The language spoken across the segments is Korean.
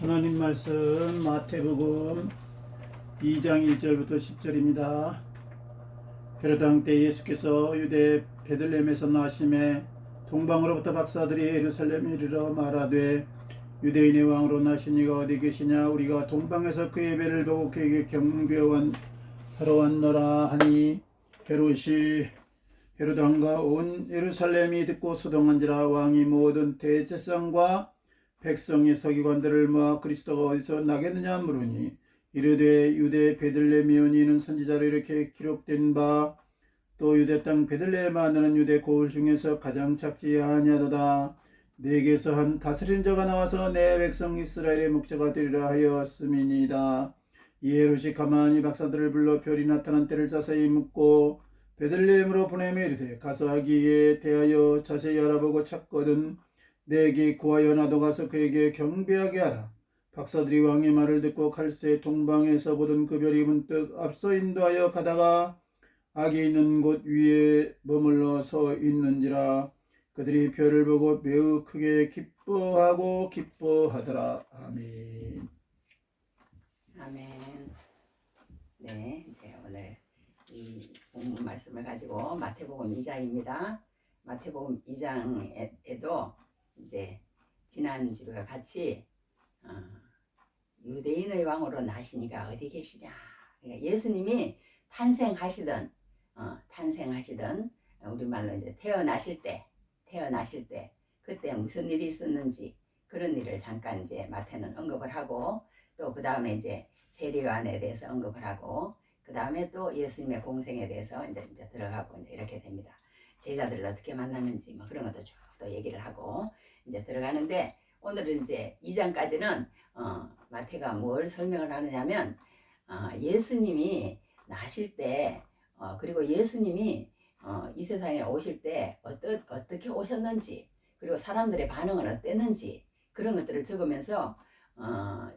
하나님 말씀 마태복음 2장 1절부터 10절입니다. 헤로당 때 예수께서 유대 베들레헴에서 나심에 동방으로부터 박사들이 예루살렘에 이르러 말하되 유대인의 왕으로 나신 이가 어디 계시냐? 우리가 동방에서 그의 예배를 보고 그에게 경배하러 왔노라 하니 헤롯이 헤로당과 온 예루살렘이 듣고 소동한지라. 왕이 모든 대제사장과 백성의 서기관들을 모아 그리스도가 어디서 나겠느냐 물으니 이르되 유대 베들레헴이오니 이는 선지자로 이렇게 기록된 바 또 유대 땅 베들레헴아 너는 유대 고을 중에서 가장 작지 아니하도다. 내게서 한 다스리는 자가 나와서 내 백성 이스라엘의 목자가 되리라 하였음이니이다. 이 헤롯이 가만히 박사들을 불러 별이 나타난 때를 자세히 묻고 베들레헴으로 보내며 이르되 가서 아기에 대하여 자세히 알아보고 찾거든 내게 구하여 나도 가서 그에게 경배하게 하라. 박사들이 왕의 말을 듣고 갈새 동방에서 보던 그 별이 문득 앞서 인도하여 가다가 아기 있는 곳 위에 머물러 서 있는지라. 그들이 별을 보고 매우 크게 기뻐하더라. 아멘. 아멘. 네, 이제 오늘 이 본문 말씀을 가지고 마태복음 2장입니다. 마태복음 2장에도 이제 지난주와 같이 유대인의 왕으로 나시니가 어디 계시냐. 그러니까 예수님이 탄생하시던 우리말로 이제 태어나실 때 그때 무슨 일이 있었는지 그런 일을 잠깐 이제 마태는 언급을 하고 또 그 다음에 이제 세례요한에 대해서 언급을 하고 그 다음에 또 예수님의 공생에 대해서 이제 들어가고 이제 이렇게 됩니다. 제자들을 어떻게 만났는지 뭐 그런 것도 쭉 또 얘기를 하고 이제 들어가는데 오늘은 이제 2장까지는 마태가 뭘 설명을 하느냐면 예수님이 나실 때 그리고 예수님이 이 세상에 오실 때 어떻게 오셨는지 그리고 사람들의 반응은 어땠는지 그런 것들을 적으면서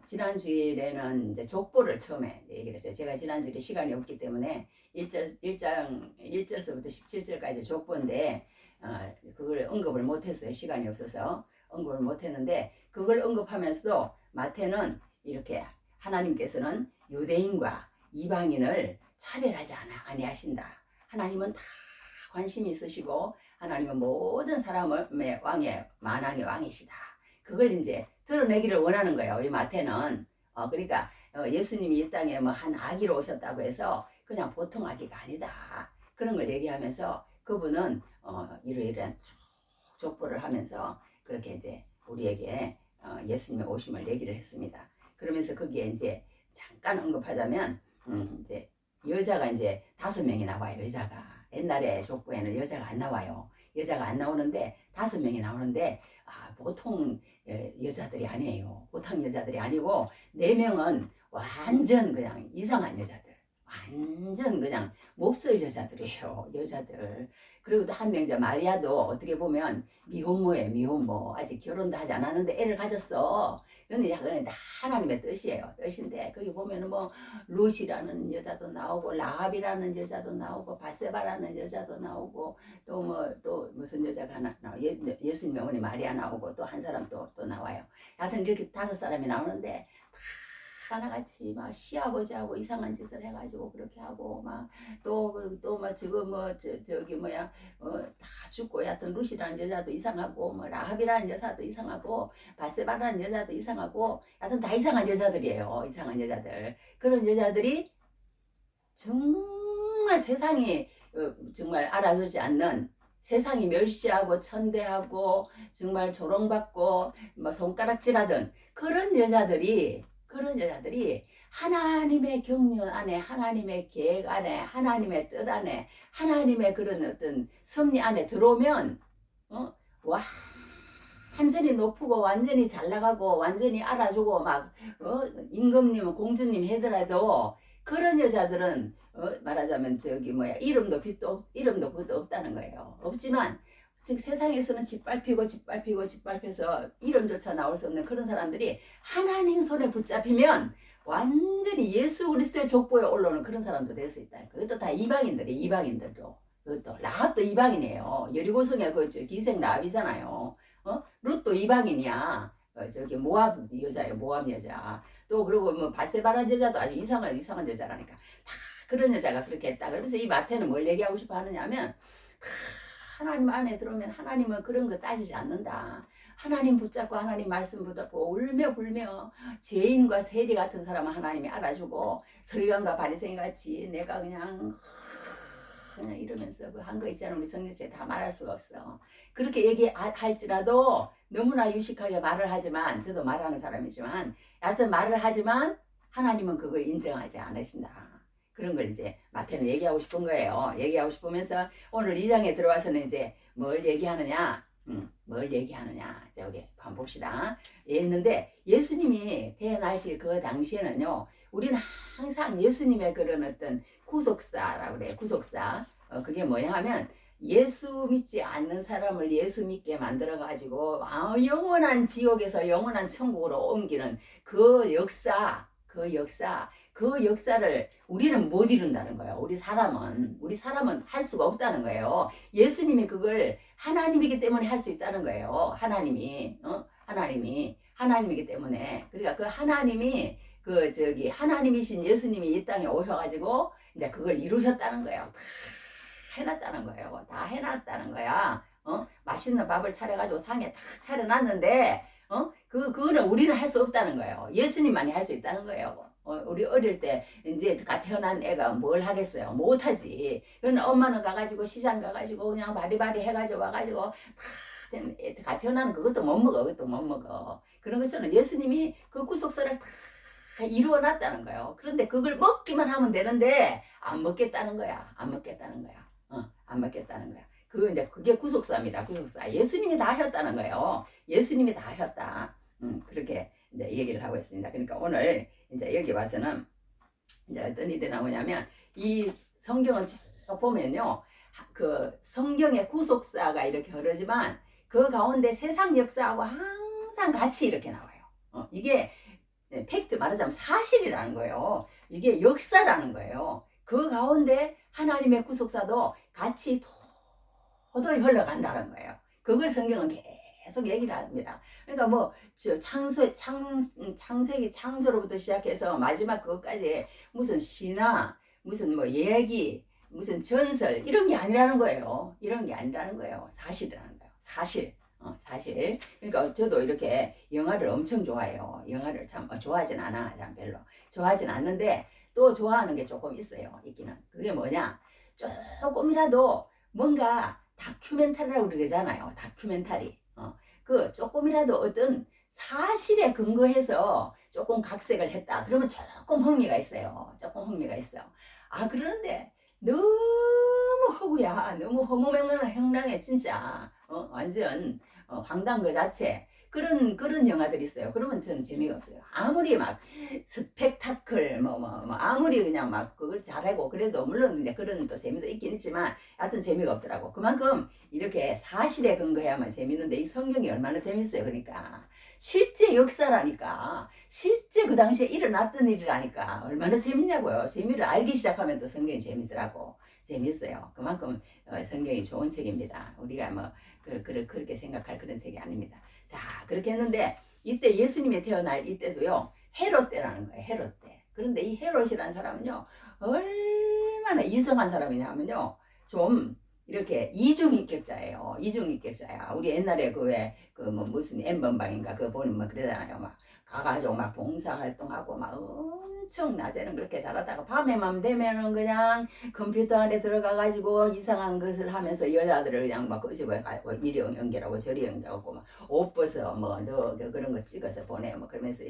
지난 주일에는 이제 족보를 처음에 얘기를 했어요. 제가 지난 주일에 시간이 없기 때문에 1절서부터 17절까지 족보인데 그걸 언급을 못했어요. 시간이 없어서 언급을 못했는데 그걸 언급하면서도 마태는 이렇게 하나님께서는 유대인과 이방인을 차별하지 아니하신다. 하나님은 다 관심이 있으시고 하나님은 모든 사람의 왕의 만왕의 왕이시다. 그걸 이제 드러내기를 원하는 거예요. 이 마태는 그러니까 예수님이 이 땅에 뭐 한 아기로 오셨다고 해서 그냥 보통 아기가 아니다. 그런 걸 얘기하면서 그분은 이러이러한 족보를 하면서 그렇게 이제 우리에게 예수님의 오심을 얘기를 했습니다. 그러면서 거기에 이제 잠깐 언급하자면 이제 여자가 이제 5명이 나와요. 여자가 옛날에 족보에는 여자가 안 나와요. 여자가 안 나오는데 5명이 나오는데 보통 여자들이 아니에요. 보통 여자들이 아니고 4명은 완전 그냥 이상한 여자들, 완전 그냥 몹쓸 여자들이에요. 여자들. 그리고 또 한 명 이제 마리아도 어떻게 보면 미혼모예요. 미혼모. 아직 결혼도 하지 않았는데 애를 가졌어. 근데 다 하나님의 뜻이에요. 뜻인데 거기 보면은 뭐 룻이라는 여자도 나오고 라합이라는 여자도 나오고 바세바라는 여자도 나오고 또 무슨 여자가 하나 나와. 예수님의 어머니 마리아 나오고 또 한 사람 또 나와요. 하여튼 이렇게 5사람이 나오는데 다 하나같이 막 시아버지하고 이상한 짓을 해가지고 그렇게 하고 막 또 막 지금 저기 뭐야 다 죽고 하여튼 룻이라는 여자도 이상하고 뭐 라합이라는 여자도 이상하고 바세바라는 여자도 이상하고 하여튼 다 이상한 여자들이에요. 이상한 여자들. 그런 여자들이 정말 세상이 정말 알아주지 않는 세상이 멸시하고 천대하고 정말 조롱받고 뭐 손가락질하던 그런 여자들이 하나님의 경륜 안에 하나님의 계획 안에 하나님의 뜻 안에 하나님의 그런 어떤 섭리 안에 들어오면 완전히 높고 완전히 잘 나가고 완전히 알아주고 막 임금님 공주님 하더라도 그런 여자들은 말하자면 저기 뭐야 이름도 그것도 없다는 거예요. 없지만 즉 세상에서는 짓밟혀서 이름조차 나올 수 없는 그런 사람들이 하나님 손에 붙잡히면 완전히 예수 그리스도의 족보에 올라오는 그런 사람도 될 수 있다. 그것도 다 이방인들도 그것도 라합도 이방인이에요. 여리고성의 그 기생 라합이잖아요. 룻도 이방인이야. 저기 모압 여자예요. 모압 여자. 또 그리고 뭐 바세바란 여자도 아주 이상한 여자라니까. 다 그런 여자가 그렇게 했다. 그러면서 이 마태는 뭘 얘기하고 싶어 하느냐면 하나님 안에 들어오면 하나님은 그런 거 따지지 않는다. 하나님 붙잡고 하나님 말씀 붙잡고 울며 불며 죄인과 세리 같은 사람은 하나님이 알아주고 서기관과 바리새인 같이 내가 그냥 이러면서 그 한 거 있잖아. 우리 성경책에 다 말할 수가 없어. 그렇게 얘기할지라도 너무나 유식하게 말을 하지만 저도 말하는 사람이지만 여하튼 말을 하지만 하나님은 그걸 인정하지 않으신다. 그런 걸 이제 마태는 얘기하고 싶은 거예요. 얘기하고 싶으면서 오늘 2장에 들어와서는 이제 뭘 얘기하느냐? 뭘 얘기하느냐? 자, 우리 한번 봅시다. 했는데 예수님이 태어나실 그 당시에는요. 우리는 항상 예수님의 그런 어떤 구속사라고 그래. 구속사. 그게 뭐냐 하면 예수 믿지 않는 사람을 예수 믿게 만들어 가지고 영원한 지옥에서 영원한 천국으로 옮기는 그 역사를 우리는 못 이룬다는 거예요. 우리 사람은 할 수가 없다는 거예요. 예수님이 그걸 하나님이기 때문에 할 수 있다는 거예요. 하나님이기 때문에. 그러니까 그 하나님이 하나님이신 예수님이 이 땅에 오셔가지고 이제 그걸 이루셨다는 거예요. 다 해놨다는 거예요. 다 해놨다는 거야. 맛있는 밥을 차려가지고 상에 딱 차려놨는데, 그거는 우리는 할 수 없다는 거예요. 예수님만이 할 수 있다는 거예요. 우리 어릴 때 이제 태어난 애가 뭘 하겠어요? 못하지. 그런 엄마는 가가지고 시장 가가지고 그냥 바리바리 해가지고 와가지고 다 태어나는 그것도 못 먹어. 그런 것처럼 예수님이 그 구속사를 다 이루어놨다는 거예요. 그런데 그걸 먹기만 하면 되는데 안 먹겠다는 거야. 안 먹겠다는 거야. 그게 구속사입니다. 구속사. 예수님이 다 하셨다는 거예요. 예수님이 다 하셨다. 그렇게 이제 얘기를 하고 있습니다. 그러니까 오늘 이제 여기 와서는 이제 어떤 일이 나오냐면 이 성경을 쭉 보면요. 그 성경의 구속사가 이렇게 흐르지만 그 가운데 세상 역사하고 항상 같이 이렇게 나와요. 이게 팩트 말하자면 사실이라는 거예요. 이게 역사라는 거예요. 그 가운데 하나님의 구속사도 같이 도도히 흘러간다는 거예요. 그걸 성경은 계속 얘기를 합니다. 그러니까 뭐 창세기 창조로부터 시작해서 마지막 그것까지 무슨 신화, 무슨 뭐 얘기, 무슨 전설 이런 게 아니라는 거예요. 사실이라는 거예요. 사실. 그러니까 저도 이렇게 영화를 엄청 좋아해요. 영화를 참 좋아하진 않아. 참 별로. 좋아하진 않는데 또 좋아하는 게 조금 있어요. 있기는. 그게 뭐냐? 조금이라도 뭔가 다큐멘터리라고 그러잖아요. 다큐멘터리. 그 조금이라도 어떤 사실에 근거해서 조금 각색을 했다. 그러면 조금 흥미가 있어요. 그러는데 너무 허구야. 너무 허무맹랑해 진짜. 완전 황당 그 자체. 그런 영화들이 있어요. 그러면 저는 재미가 없어요. 아무리 막 스펙타클 아무리 그냥 막 그걸 잘하고 그래도 물론 이제 그런 또 재미도 있긴 있지만 하여튼 재미가 없더라고. 그만큼 이렇게 사실에 근거해야만 재밌는데 이 성경이 얼마나 재밌어요. 그러니까 실제 역사라니까 실제 그 당시에 일어났던 일이라니까 얼마나 재밌냐고요. 재미를 알기 시작하면 또 성경이 재밌더라고. 재밌어요. 그만큼 성경이 좋은 책입니다. 우리가 뭐 그렇게 생각할 그런 책이 아닙니다. 자, 그렇게 했는데 이때 예수님이 태어날 이때도요. 헤롯 때라는 거예요. 헤롯 때. 그런데 이 헤롯이라는 사람은요. 얼마나 이성한 사람이냐면요. 좀 이렇게 이중인격자예요. 이중인격자야. 우리 옛날에 무슨 엠번방인가 그거 보면 뭐 그러잖아요. 막 가가지고 막 봉사활동하고 막 엄청 낮에는 그렇게 잘하다가 밤에만 되면은 그냥 컴퓨터 안에 들어가가지고 이상한 것을 하면서 여자들을 그냥 막 끄집어가지고 이리 연결하고 저리 연결하고 막 옷 벗어 너 그런 거 찍어서 보내 뭐 그러면서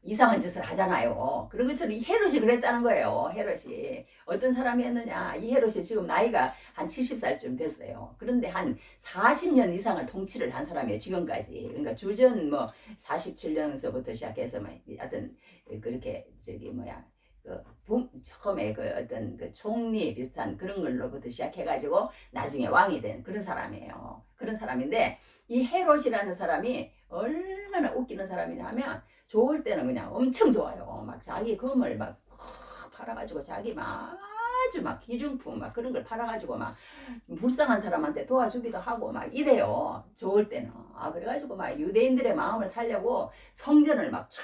이상한 짓을 하잖아요. 그런 것처럼 이 헤롯이 그랬다는 거예요. 헤롯이 어떤 사람이 했느냐? 이 헤롯이 지금 나이가 한 70살쯤 됐어요. 그런데 한 40년 이상을 통치를 한 사람이에요. 지금까지. 그러니까 주전 47년서부터 시작해서 하여튼 그렇게 처음에 어떤 총리 비슷한 그런 걸로부터 시작해가지고 나중에 왕이 된 그런 사람이에요. 그런 사람인데 이 헤롯이라는 사람이 얼마나 웃기는 사람이냐 하면 좋을 때는 그냥 엄청 좋아요. 막 자기 검을 막 팔아가지고 자기 막 아주 막 기중품 막 그런 걸 팔아가지고 막 불쌍한 사람한테 도와주기도 하고 막 이래요. 좋을 때는. 그래가지고 막 유대인들의 마음을 살려고 성전을 막 쫙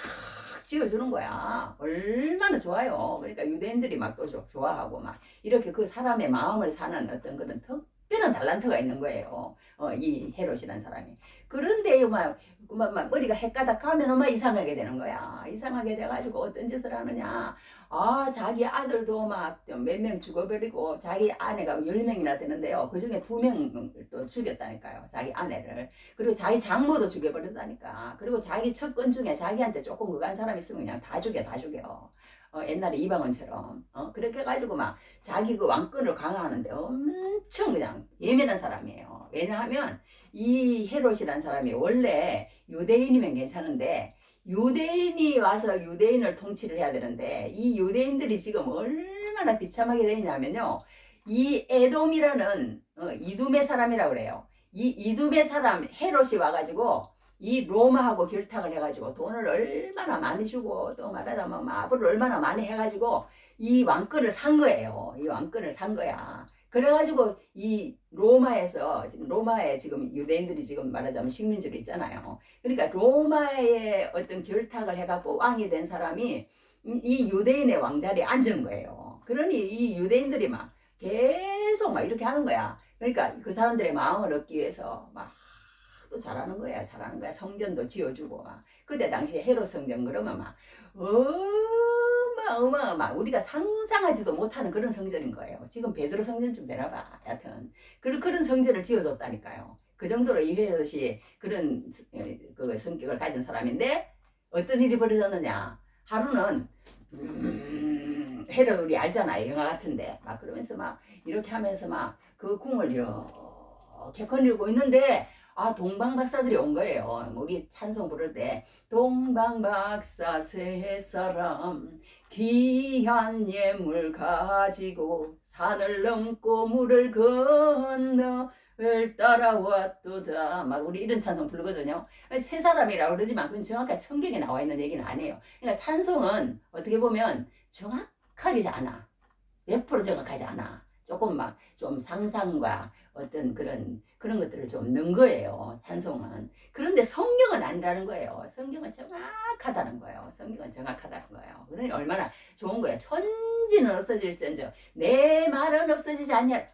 지어주는 거야. 얼마나 좋아요. 그러니까 유대인들이 막 또 좋아하고 막 이렇게 그 사람의 마음을 사는 어떤 그런 특별한 달란트가 있는 거예요. 이 헤롯이라는 사람이. 그런데 막 머리가 헷가닥 가면 막 이상하게 되는 거야. 이상하게 돼가지고 어떤 짓을 하느냐. 자기 아들도 막 몇 명 죽어버리고 자기 아내가 10명이나 되는데요. 그 중에 2명을 또 죽였다니까요. 자기 아내를. 그리고 자기 장모도 죽여버렸다니까. 그리고 자기 첩권 중에 자기한테 조금 그간 사람 있으면 그냥 다 죽여. 옛날에 이방원처럼. 그렇게 해가지고 막 자기 그 왕권을 강화하는데 엄청 그냥 예민한 사람이에요. 왜냐하면 이 헤롯이라는 사람이 원래 유대인이면 괜찮은데 유대인이 와서 유대인을 통치를 해야 되는데 이 유대인들이 지금 얼마나 비참하게 되냐면요. 이 에돔이라는 이둠의 사람이라고 그래요. 이 이둠의 사람 헤롯이 와가지고 이 로마하고 결탁을 해가지고 돈을 얼마나 많이 주고 또 말하자면 마블을 얼마나 많이 해가지고 이 왕권을 산 거예요. 이 왕권을 산 거야. 그래가지고 이 로마에 지금 유대인들이 지금 말하자면 식민지로 있잖아요. 그러니까 로마의 어떤 결탁을 해갖고 왕이 된 사람이 이 유대인의 왕자리에 앉은 거예요. 그러니 이 유대인들이 막 계속 막 이렇게 하는 거야. 그러니까 그 사람들의 마음을 얻기 위해서 막 또 잘하는 거야. 성전도 지어주고 막. 그때 당시에 헤롯 성전 그러면 막 어마어마 우리가 상상하지도 못하는 그런 성전인 거예요. 지금 베드로 성전 좀 되나 봐. 여하튼 그런 성전을 지어줬다니까요. 그 정도로 이 헤롯이 그런 그 성격을 가진 사람인데 어떤 일이 벌어졌느냐. 하루는 헤롯 우리 알잖아요. 영화 같은데 막 그러면서 막 이렇게 하면서 막 그 궁을 이렇게 거닐고 있는데 동방박사들이 온 거예요. 우리 찬송 부를 때 동방박사 세 사람 귀한 예물 가지고 산을 넘고 물을 건너 을 따라왔도다. 막 우리 이런 찬송 부르거든요. 세 사람이라고 그러지만 그건 정확하게 성경에 나와 있는 얘기는 아니에요. 그러니까 찬송은 어떻게 보면 정확하지 않아. 100% 정확하지 않아. 조금 막 좀 상상과 어떤 그런 것들을 좀 넣은 거예요. 찬송은. 그런데 성경은 아니라는 거예요. 성경은 정확하다는 거예요. 그러니 얼마나 좋은 거예요. 천지는 없어질지언정 내 말은 없어지지 않냐.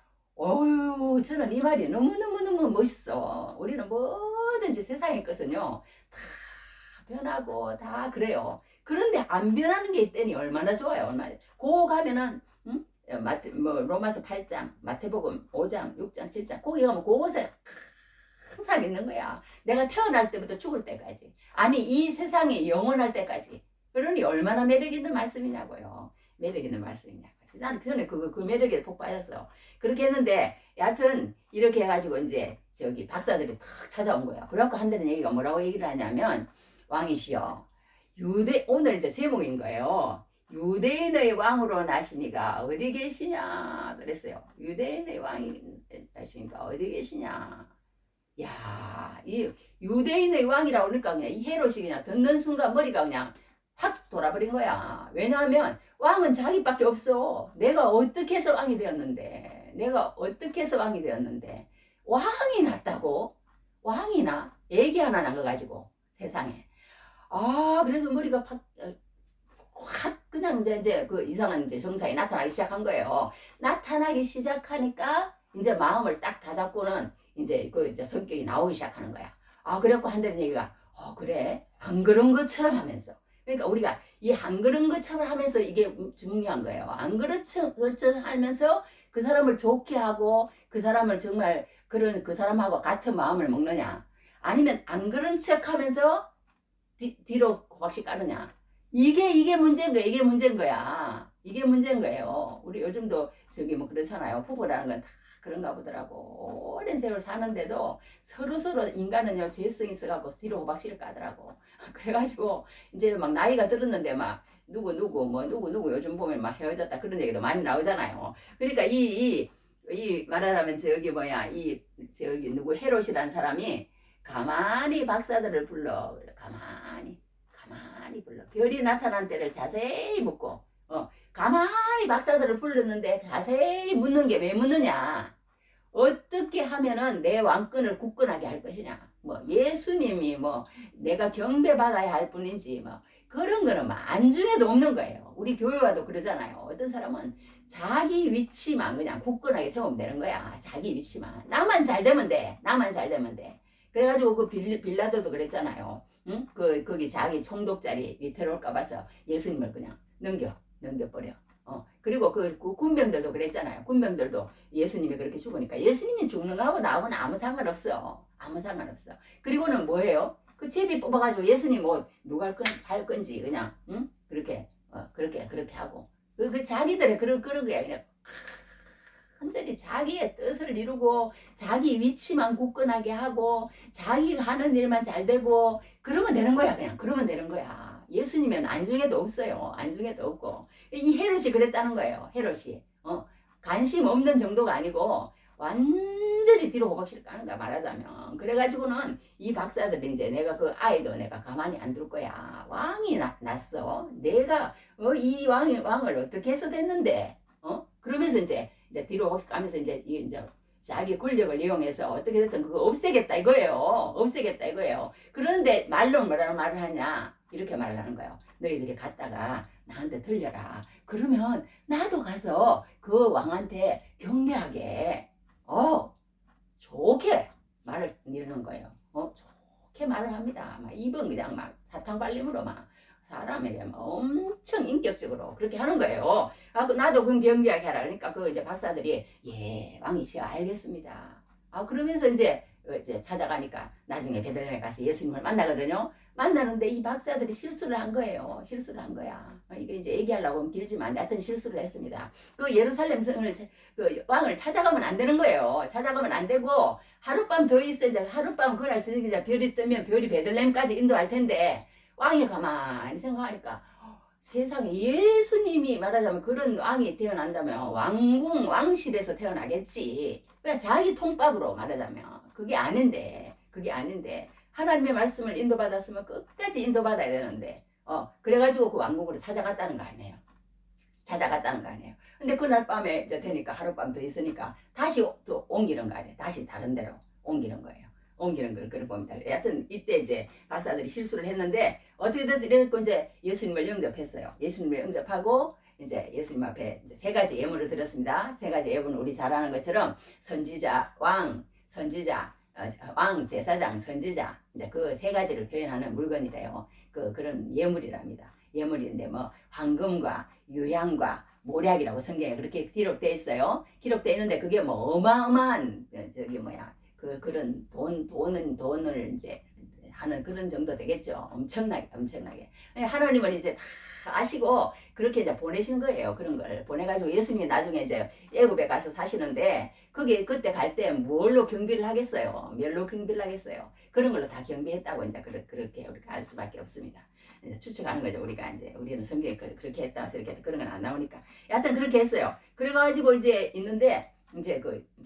저는 이 말이 너무너무 멋있어. 우리는 뭐든지 세상의 것은요 다 변하고 다 그래요. 그런데 안 변하는 게 있다니 얼마나 좋아요. 고 가면은 로마서 8장, 마태복음 5장, 6장, 7장 거기 가면 그곳에 항상 있는 거야. 내가 태어날 때부터 죽을 때까지. 아니 이 세상에 영원할 때까지. 그러니 얼마나 매력 있는 말씀이냐고요. 나는 그 전에 그 매력에 푹 빠졌어. 그렇게 했는데 여하튼 이렇게 해가지고 이제 저기 박사들이 탁 찾아온 거야. 그래갖고 한다는 얘기가 뭐라고 얘기를 하냐면 왕이시여 오늘 이제 제목인 거예요. 유대인의 왕으로 나시니가 어디 계시냐 그랬어요. 유대인의 왕이 나시니까 어디 계시냐. 야, 이 유대인의 왕이라고 그러니까 그냥 이 헤롯이 그냥 듣는 순간 머리가 그냥 확 돌아버린 거야. 왜냐하면 왕은 자기밖에 없어. 내가 어떻게 해서 왕이 되었는데 왕이 났다고? 왕이나? 애기 하나 난 거 가지고 세상에. 그래서 머리가 확 그냥 이제 그 이상한 이제 정상이 나타나기 시작한 거예요. 나타나기 시작하니까 이제 마음을 딱 다잡고는 이제 그 이제 성격이 나오기 시작하는 거야. 그래갖고 한다는 얘기가 그래 안 그런 것처럼 하면서. 그러니까 우리가 이 안 그런 것처럼 하면서 이게 중요한 거예요. 안 그런 것처럼 하면서 그 사람을 좋게 하고 그 사람을 정말 그 사람하고 같은 마음을 먹느냐. 아니면 안 그런 척 하면서 뒤로 확실히 까느냐. 이게 문제인 거야. 이게 문제인 거예요. 우리 요즘도 저기 뭐 그렇잖아요. 부부라는 건 다 그런가 보더라고. 오랜 세월 사는데도 서로 인간은요 죄성이 있어갖고 뒤로 호박씨를 까더라고. 그래가지고 이제 막 나이가 들었는데 막 누구 요즘 보면 막 헤어졌다 그런 얘기도 많이 나오잖아요. 그러니까 이 말하자면 저기 누구 헤롯이라는 사람이 가만히 박사들을 불러. 가만히 불러. 별이 나타난 때를 자세히 묻고 가만히 박사들을 불렀는데 자세히 묻는 게 왜 묻느냐? 어떻게 하면은 내 왕권을 굳건하게 할 것이냐? 뭐 예수님이 뭐 내가 경배받아야 할 뿐이지 뭐 그런 거는 뭐 안중에도 없는 거예요. 우리 교회와도 그러잖아요. 어떤 사람은 자기 위치만 그냥 굳건하게 세우면 되는 거야. 자기 위치만. 나만 잘 되면 돼. 나만 잘 되면 돼. 그래가지고 그 빌라도도 그랬잖아요. 응? 거기 자기 총독자리 위태로울까 봐서 예수님을 그냥 넘겨버려. 그리고 그 군병들도 그랬잖아요. 군병들도 예수님이 그렇게 죽으니까 예수님이 죽는 거하고 나하고는 아무 상관없어. 아무 상관없어. 그리고는 뭐예요? 그 제비 뽑아가지고 예수님 뭐 누가 할 건지 그냥 응? 그렇게 하고 그 자기들의 그런 거야. 그냥 완전히 자기의 뜻을 이루고 자기 위치만 굳건하게 하고 자기가 하는 일만 잘 되고 그러면 되는 거야. 그냥 그러면 되는 거야. 예수님은 안중에도 없어요. 안중에도 없고 이 헤롯이 그랬다는 거예요. 헤롯이 관심 없는 정도가 아니고 완전히 뒤로 호박실 까는 거야 말하자면. 그래가지고는 이 박사들이 이제 내가 그 아이도 내가 가만히 안 둘 거야. 왕이 났어. 내가 이 왕을 어떻게 해서 됐는데 그러면서 이제 뒤로 호박실 까면서 이제 자기 권력을 이용해서 어떻게 됐든 그거 없애겠다 이거예요. 없애겠다 이거예요. 그런데 말로 뭐라는 말을 하냐 이렇게 말을 하는 거예요. 너희들이 갔다가 나한테 들려라. 그러면 나도 가서 그 왕한테 경배하게 좋게 말을 이르는 거예요. 좋게 말을 합니다. 막 입은 그냥 막 사탕 발림으로 막 사람에게 막 엄청 인격적으로 그렇게 하는 거예요. 나도 그럼 경배하게 하라. 그러니까 그 이제 박사들이 예 왕이시여 알겠습니다. 그러면서 이제 찾아가니까 나중에 베들레헴에 가서 예수님을 만나거든요. 만나는데 이 박사들이 실수를 한 거예요. 실수를 한 거야. 이게 이제 얘기하려고 하면 길지만 하여튼 실수를 했습니다. 그 예루살렘 성을 그 왕을 찾아가면 안 되는 거예요. 찾아가면 안 되고 하룻밤 더 있어. 이제 하룻밤 그날 저녁에 이제 별이 뜨면 별이 베들레헴까지 인도할 텐데 왕이 가만히 생각하니까 세상에 예수님이 말하자면 그런 왕이 태어난다면 왕궁 왕실에서 태어나겠지. 그냥 자기 통밥으로 말하자면 그게 아닌데 하나님의 말씀을 인도받았으면 끝까지 인도받아야 되는데 그래가지고 그 왕궁으로 찾아갔다는 거 아니에요. 근데 그날 밤에 이제 되니까 하룻밤 더 있으니까 다시 또 옮기는 거 아니에요. 다시 다른 데로 옮기는 거예요. 옮기는 걸 그걸 봅니다. 여하튼 이때 이제 박사들이 실수를 했는데 어떻게든 이래갖고 이제 예수님을 영접했어요. 예수님을 영접하고 이제 예수님 앞에 이제 세 가지 예물을 드렸습니다. 세 가지 예물은 우리 잘 아는 것처럼 선지자, 왕, 왕, 제사장, 선지자 이제 그 세 가지를 표현하는 물건이래요. 그런 예물이랍니다. 예물인데 뭐 황금과 유향과 모략이라고 성경에 그렇게 기록되어 있어요. 기록되어 있는데 그게 뭐 어마어마한 그런 돈을 이제 하는 그런 정도 되겠죠. 엄청나게. 하나님은 이제 다 아시고 그렇게 이제 보내신 거예요. 그런 걸 보내가지고 예수님이 나중에 이제 애굽에 가서 사시는데 그때 갈 때 뭘로 경비를 하겠어요? 멸로 경비를 하겠어요? 그런 걸로 다 경비했다고 이제 그렇게 우리가 알 수밖에 없습니다. 이제 추측하는 거죠. 우리는 성경에 그렇게 했다 해서 이렇게 그런 건 안 나오니까. 여하튼 그렇게 했어요. 그래가지고 이제 있는데 이제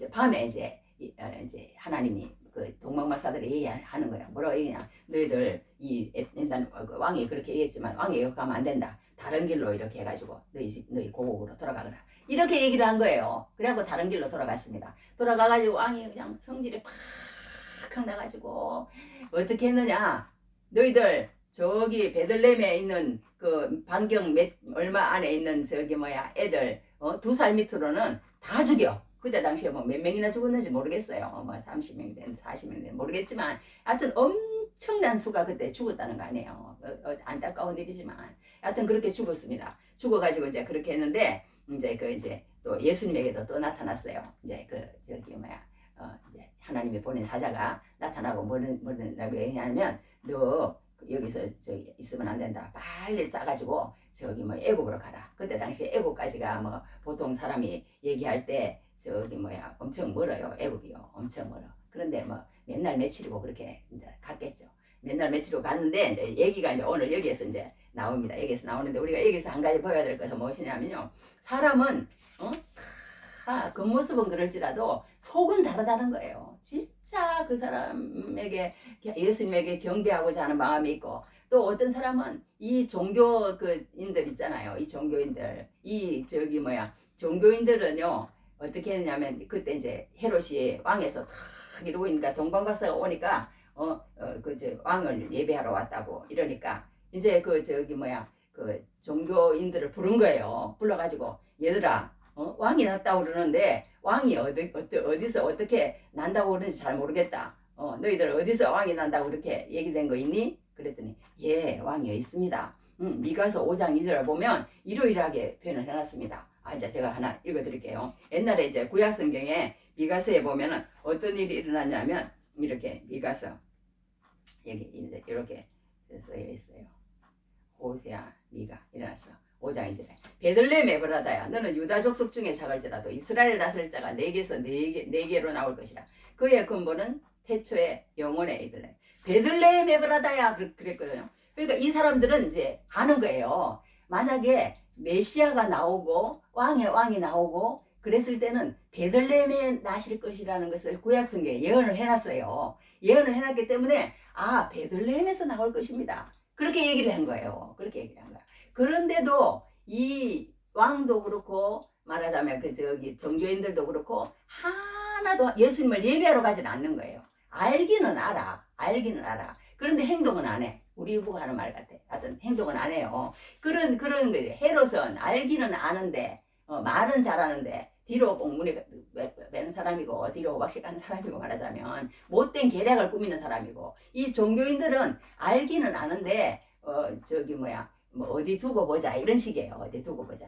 밤에 이제 하나님이 그 동방박사들이 얘기하는 거야. 뭐라고 얘기냐? 너희들 왕이 그렇게 얘기했지만 왕이 여기 가면 안 된다. 다른 길로 이렇게 해가지고 너희 고국으로 돌아가거라. 이렇게 얘기를 한 거예요. 그래갖고 다른 길로 돌아갔습니다. 돌아가가지고 왕이 그냥 성질이 팍 나가지고 어떻게 했느냐? 너희들 저기 베들레헴에 있는 그 반경 얼마 안에 있는 애들 2살 밑으로는 다 죽여. 그때 당시에 뭐 몇 명이나 죽었는지 모르겠어요. 뭐 30명 된 40명 된 모르겠지만 하여튼 엄청난 수가 그때 죽었다는 거 아니에요. 안타까운 일이지만 하여튼 그렇게 죽었습니다. 죽어가지고 이제 그렇게 했는데 이제 또 예수님에게도 또 나타났어요. 이제 이제 하나님이 보낸 사자가 나타나고 뭐라고 얘기하냐면 너 여기서 있으면 안 된다. 빨리 싸가지고 애굽으로 가라. 그때 당시에 애굽까지가 뭐 보통 사람이 얘기할 때 엄청 멀어요. 애굽이요. 엄청 멀어. 그런데 뭐 맨날 며칠이고 그렇게 이제 갔겠죠. 맨날 며칠이고 갔는데 이제 얘기가 이제 오늘 여기에서 이제 나옵니다. 여기에서 나오는데 우리가 여기서 한 가지 보여야 될 것은 무엇이냐면요. 사람은 겉모습은 그럴지라도 속은 다르다는 거예요. 진짜 그 사람에게 예수님에게 경배하고자 하는 마음이 있고 또 어떤 사람은 이 종교 인들 있잖아요. 이 종교인들, 이 저기 뭐야 종교인들은요 어떻게 했냐면 그때 이제 헤롯이 왕에서 탁 이러고 있으니까 동방박사가 오니까 왕을 예배하러 왔다고 이러니까 이제 저기 뭐야 그 종교인들을 부른 거예요. 불러가지고 얘들아 왕이 났다고 그러는데 왕이 어디서 어떻게 난다고 그러는지 잘 모르겠다. 너희들 어디서 왕이 난다고 그렇게 얘기된 거 있니? 그랬더니 예 왕이 있습니다. 미가서 5장 2절을 보면 이러이러하게 표현을 해놨습니다. 이제 제가 하나 읽어드릴게요. 옛날에 이제 구약성경에 미가서에 보면은 어떤 일이 일어났냐면 이렇게 미가서 여기 이제 이렇게 써여 있어요. 호세아 미가 일어났어. 5장 2절에 베들레헴 에브라다야 너는 유다 족속 중에 작을지라도 이스라엘 다스릴 자가 네개에서 네개로 나올 것이라. 그의 근본은 태초에 영원에 이들래. 베들레헴 에브라다야 그랬거든요. 그러니까 이 사람들은 이제 아는 거예요. 만약에 메시아가 나오고 왕이 나오고 그랬을 때는 베들레헴에 나실 것이라는 것을 구약성경에 예언을 해놨어요. 예언을 해놨기 때문에 베들레헴에서 나올 것입니다. 그렇게 얘기를 한 거예요. 그렇게 얘기를 한 거야. 그런데도 이 왕도 그렇고 말하자면 저기 종교인들도 그렇고 하나도 예수님을 예배하러 가지는 않는 거예요. 알기는 알아. 그런데 행동은 안 해. 우리 보고 하는 말 같아. 하여튼 행동은 안 해요. 그런 거예요. 헤롯은 알기는 아는데 말은 잘하는데 뒤로 꽁무니 매는 사람이고 뒤로 호박씩 하는 사람이고 말하자면 못된 계략을 꾸미는 사람이고 이 종교인들은 알기는 아는데 저기 뭐야 뭐 어디 두고 보자 이런 식이에요. 어디 두고 보자.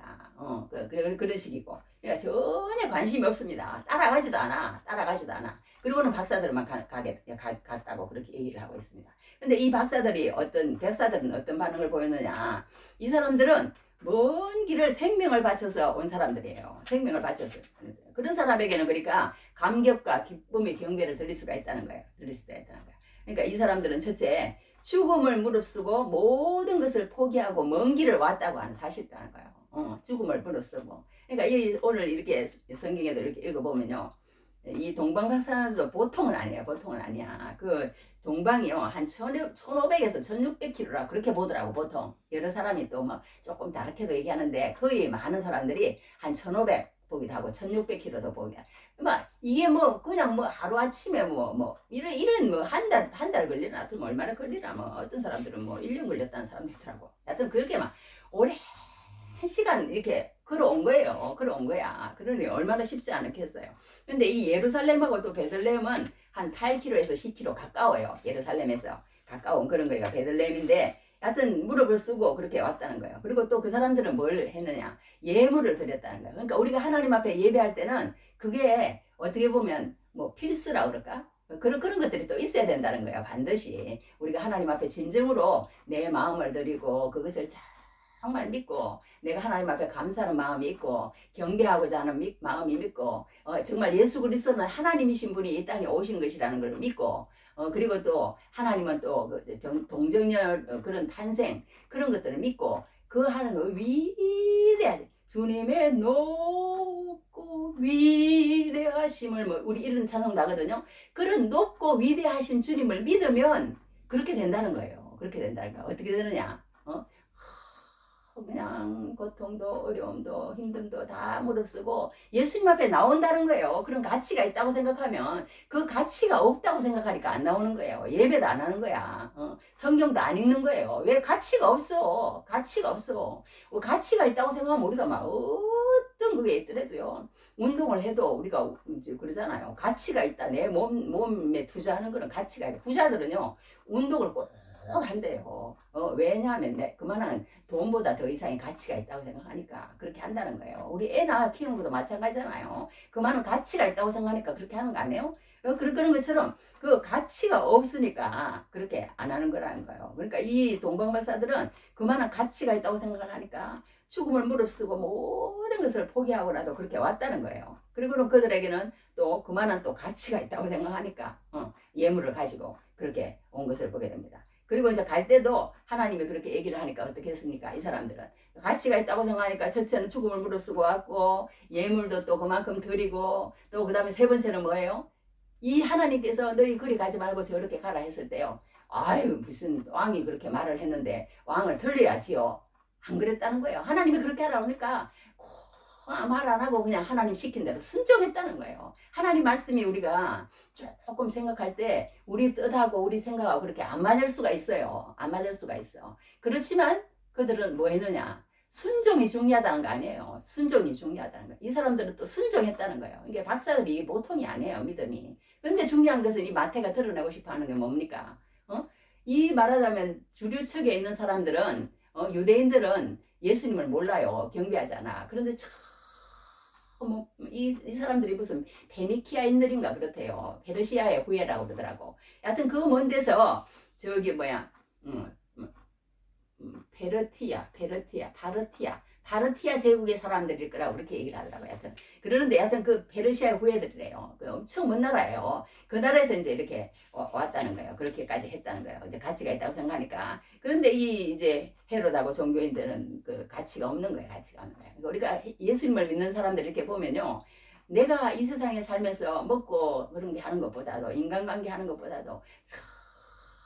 그런 식이고 그러니까 전혀 관심이 없습니다. 따라가지도 않아. 그리고는 박사들만 갔다고 그렇게 얘기를 하고 있습니다. 근데 이 백사들은 어떤 반응을 보였느냐. 이 사람들은 먼 길을 생명을 바쳐서 온 사람들이에요. 생명을 바쳐서. 그런 사람에게는 그러니까 감격과 기쁨의 경배를 드릴 수가 있다는 거예요. 그러니까 이 사람들은 첫째 죽음을 무릅쓰고 모든 것을 포기하고 먼 길을 왔다고 하는 사실이라는 거예요. 죽음을 무릅쓰고. 그러니까 오늘 이렇게 성경에도 이렇게 읽어보면요. 이 동방박사들도 보통은 아니야. 그 동방이요 한 1500에서 1600km라 그렇게 보더라고. 보통 여러 사람이 또 뭐 조금 다르게도 얘기하는데 거의 많은 사람들이 한 1500 보기도 하고 1600km도 보기도 하고 이게 뭐 그냥 뭐 하루아침에 이런 뭐 한 달 걸리나 하여튼 뭐 얼마나 걸리나 뭐 어떤 사람들은 뭐 1년 걸렸다는 사람도 있더라고. 하여튼 그렇게 막 오랜 시간 이렇게 걸어온 거예요. 그러니 얼마나 쉽지 않겠어요. 근데 이 예루살렘하고 또 베들레헴은 한 8km에서 10km 가까워요. 예루살렘에서 가까운 그런 거리가 베들레헴인데 하여튼 무릎을 쓰고 그렇게 왔다는 거예요. 그리고 또 그 사람들은 뭘 했느냐 예물을 드렸다는 거예요. 그러니까 우리가 하나님 앞에 예배할 때는 그게 어떻게 보면 뭐 필수라 그럴까? 그런 것들이 또 있어야 된다는 거예요. 반드시 우리가 하나님 앞에 진정으로 내 마음을 드리고 그것을 정말 믿고 내가 하나님 앞에 감사하는 마음이 있고 경배하고자 하는 마음이 믿고 정말 예수 그리스도는 하나님이신 분이 이 땅에 오신 것이라는 걸 믿고 그리고 또 하나님은 또 동정녀 그런 탄생 그런 것들을 믿고 그 하는 거 위대하지 주님의 높고 위대하심을 우리 이런 찬송도 하거든요. 그런 높고 위대하신 주님을 믿으면 그렇게 된다는 거예요. 어떻게 되느냐? 그냥 고통도 어려움도 힘듦도 다 무릅쓰고 예수님 앞에 나온다는 거예요. 그런 가치가 있다고 생각하면 그 가치가 없다고 생각하니까 안 나오는 거예요. 예배도 안 하는 거야. 성경도 안 읽는 거예요. 왜 가치가 없어. 가치가 있다고 생각하면 우리가 막 어떤 그게 있더라도요. 운동을 해도 우리가 그러잖아요. 가치가 있다. 내 몸에 투자하는 그런 가치가 있다. 부자들은요. 운동을 꼭 한대요. 왜냐하면 그만한 돈보다 더 이상의 가치가 있다고 생각하니까 그렇게 한다는 거예요. 우리 애나 키우는 것도 마찬가지잖아요. 그만한 가치가 있다고 생각하니까 그렇게 하는 거 아니에요? 그런 것처럼 그 가치가 없으니까 그렇게 안 하는 거라는 거예요. 그러니까 이 동방박사들은 그만한 가치가 있다고 생각을 하니까 죽음을 무릅쓰고 모든 것을 포기하고라도 그렇게 왔다는 거예요. 그리고는 그들에게는 또 그만한 또 가치가 있다고 생각하니까 예물을 가지고 그렇게 온 것을 보게 됩니다. 그리고 이제 갈 때도 하나님이 그렇게 얘기를 하니까 어떻게 했습니까? 이 사람들은 가치가 있다고 생각하니까 첫째는 죽음을 무릅쓰고 왔고 예물도 또 그만큼 드리고 또 그 다음에 세 번째는 뭐예요? 이 하나님께서 너희 그리 가지 말고 저렇게 가라 했을 때요. 아유 무슨 왕이 그렇게 말을 했는데 왕을 들려야지요. 안 그랬다는 거예요. 하나님이 그렇게 하라 그러니까 말 안 하고 그냥 하나님 시킨 대로 순종했다는 거예요. 하나님 말씀이 우리가 조금 생각할 때 우리 뜻하고 우리 생각하고 그렇게 안 맞을 수가 있어요. 안 맞을 수가 있어. 그렇지만 그들은 뭐 했느냐? 순종이 중요하다는 거 아니에요. 순종이 중요하다는 거. 이 사람들은 또 순종했다는 거예요. 이게 박사들이 이게 보통이 아니에요. 믿음이. 근데 중요한 것은 이 마태가 드러내고 싶어 하는 게 뭡니까? 이 말하자면 주류측에 있는 사람들은 유대인들은 예수님을 몰라요. 경배하잖아. 그런데 이 사람들이 무슨 페니키아인들인가 그렇대요. 페르시아의 후예라고 그러더라고. 여하튼 그 먼 데서 저기 뭐야 바르티아 제국의 사람들일 거라고 그렇게 얘기를 하더라고요. 하여튼 그러는데 하여튼 그 페르시아 후예들이래요. 그 엄청 먼 나라예요. 그 나라에서 이제 이렇게 왔다는 거예요. 그렇게까지 했다는 거예요. 이제 가치가 있다고 생각하니까. 그런데 이 이제 헤롯하고 종교인들은 그 가치가 없는 거예요. 가치가 없는 거예요. 그러니까 우리가 예수님을 믿는 사람들 이렇게 보면요. 내가 이 세상에 살면서 먹고 그런 게 하는 것보다도 인간관계 하는 것보다도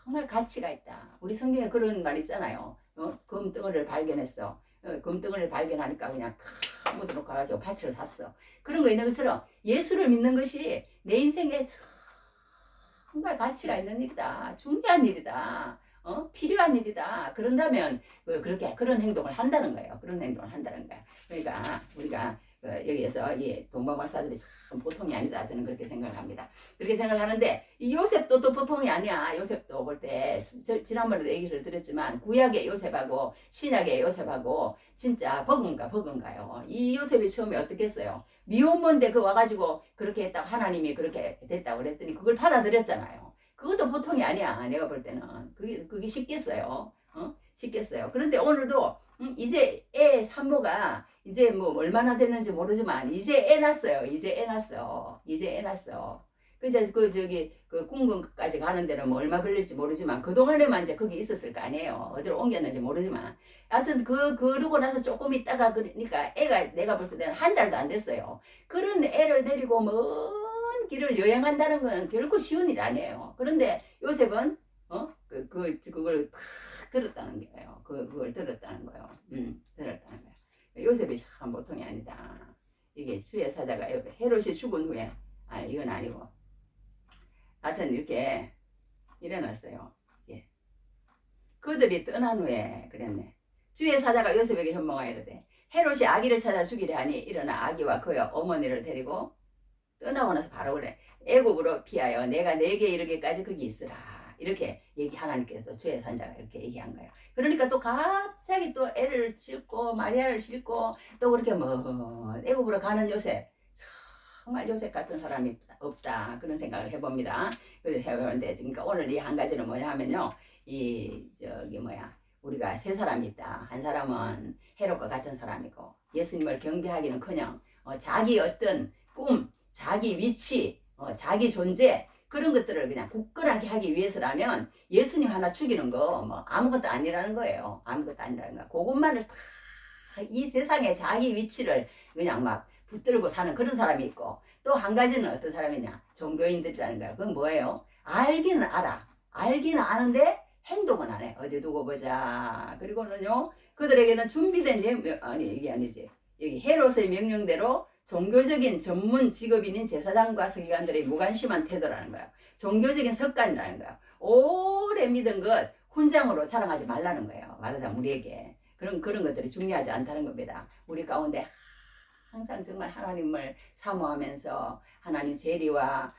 정말 가치가 있다. 우리 성경에 그런 말 있잖아요. 금덩어리를 발견했어. 금덩어리를 발견하니까 그냥 탁 묻어놓고 가지고 밭을 샀어. 그런 거 있는 것처럼 예수를 믿는 것이 내 인생에 정말 가치가 있는 일이다. 중요한 일이다. 필요한 일이다. 그런다면 그렇게 그런 행동을 한다는 거예요. 그런 행동을 한다는 거야. 그러니까 우리가 여기에서 이 동방박사들이 참 보통이 아니다. 저는 그렇게 생각을 합니다. 그렇게 생각을 하는데 이 요셉도 또 보통이 아니야. 요셉도 볼 때 지난번에도 얘기를 드렸지만 구약의 요셉하고 신약의 요셉하고 진짜 버금가요. 이 요셉이 처음에 어떻게 했어요? 미혼모인데 그 와가지고 그렇게 했다고 하나님이 그렇게 됐다고 그랬더니 그걸 받아들였잖아요. 그것도 보통이 아니야. 내가 볼 때는 그게 쉽겠어요. 쉽겠어요. 그런데 오늘도 이제 애 산모가 이제 뭐 얼마나 됐는지 모르지만 이제 애 낳았어요. 이제 애 낳았어. 그 이제 그 저기 그 궁극까지 가는 데는 뭐 얼마 걸릴지 모르지만 그 동안에만 이제 거기 있었을 거 아니에요. 어디로 옮겼는지 모르지만 하여튼 그러고 나서 조금 있다가 그러니까 애가 내가 벌써 한 달도 안 됐어요. 그런 애를 데리고 먼 길을 여행한다는 건 결코 쉬운 일 아니에요. 그런데 요셉은 그걸 탁 들었다는 거예요. 그걸 들었다는 거예요. 들었다는 거예요. 요셉이 참 보통이 아니다. 이게 주의 사자가 헤롯이 죽은 후에 아니 이건 아니고 하여튼 이렇게 일어났어요. 예. 그들이 떠난 후에 그랬네. 주의 사자가 요셉에게 현몽하여 이르되 헤롯이 아기를 찾아 죽이려 하니 일어나 아기와 그의 어머니를 데리고 떠나고 나서 바로 그래. 애국으로 피하여 내가 내게 이르기까지 거기 있으라. 이렇게 하나님께서 주의 산자가 이렇게 얘기한 거예요. 그러니까 또 갑자기 또 애를 싣고 마리아를 싣고 또 그렇게 애굽으로 가는 요셉. 정말 요셉 같은 사람이 없다. 그런 생각을 해봅니다. 그래서 해보는데 그러니까 오늘 이 한 가지는 뭐냐 하면요. 우리가 세 사람이 있다. 한 사람은 헤롯과 같은 사람이고 예수님을 경배하기는커녕 자기 어떤 꿈, 자기 위치, 자기 존재 그런 것들을 그냥 굳건하게 하기 위해서라면 예수님 하나 죽이는 거 뭐 아무것도 아니라는 거예요. 아무것도 아니라는 거야. 그것만을 다 이 세상에 자기 위치를 그냥 막 붙들고 사는 그런 사람이 있고 또 한 가지는 어떤 사람이냐? 종교인들이라는 거야. 그건 뭐예요? 알기는 알아. 알기는 아는데 행동은 안 해. 어디 두고 보자. 그리고는요, 그들에게는 준비된 이게 아니지. 여기 헤롯의 명령대로 종교적인 전문 직업인인 제사장과 서기관들의 무관심한 태도라는 거야. 종교적인 습관이라는 거야. 오래 믿은 것 훈장으로 자랑하지 말라는 거예요. 말하자면 우리에게. 그런 것들이 중요하지 않다는 겁니다. 우리 가운데 항상 정말 하나님을 사모하면서 하나님 재리와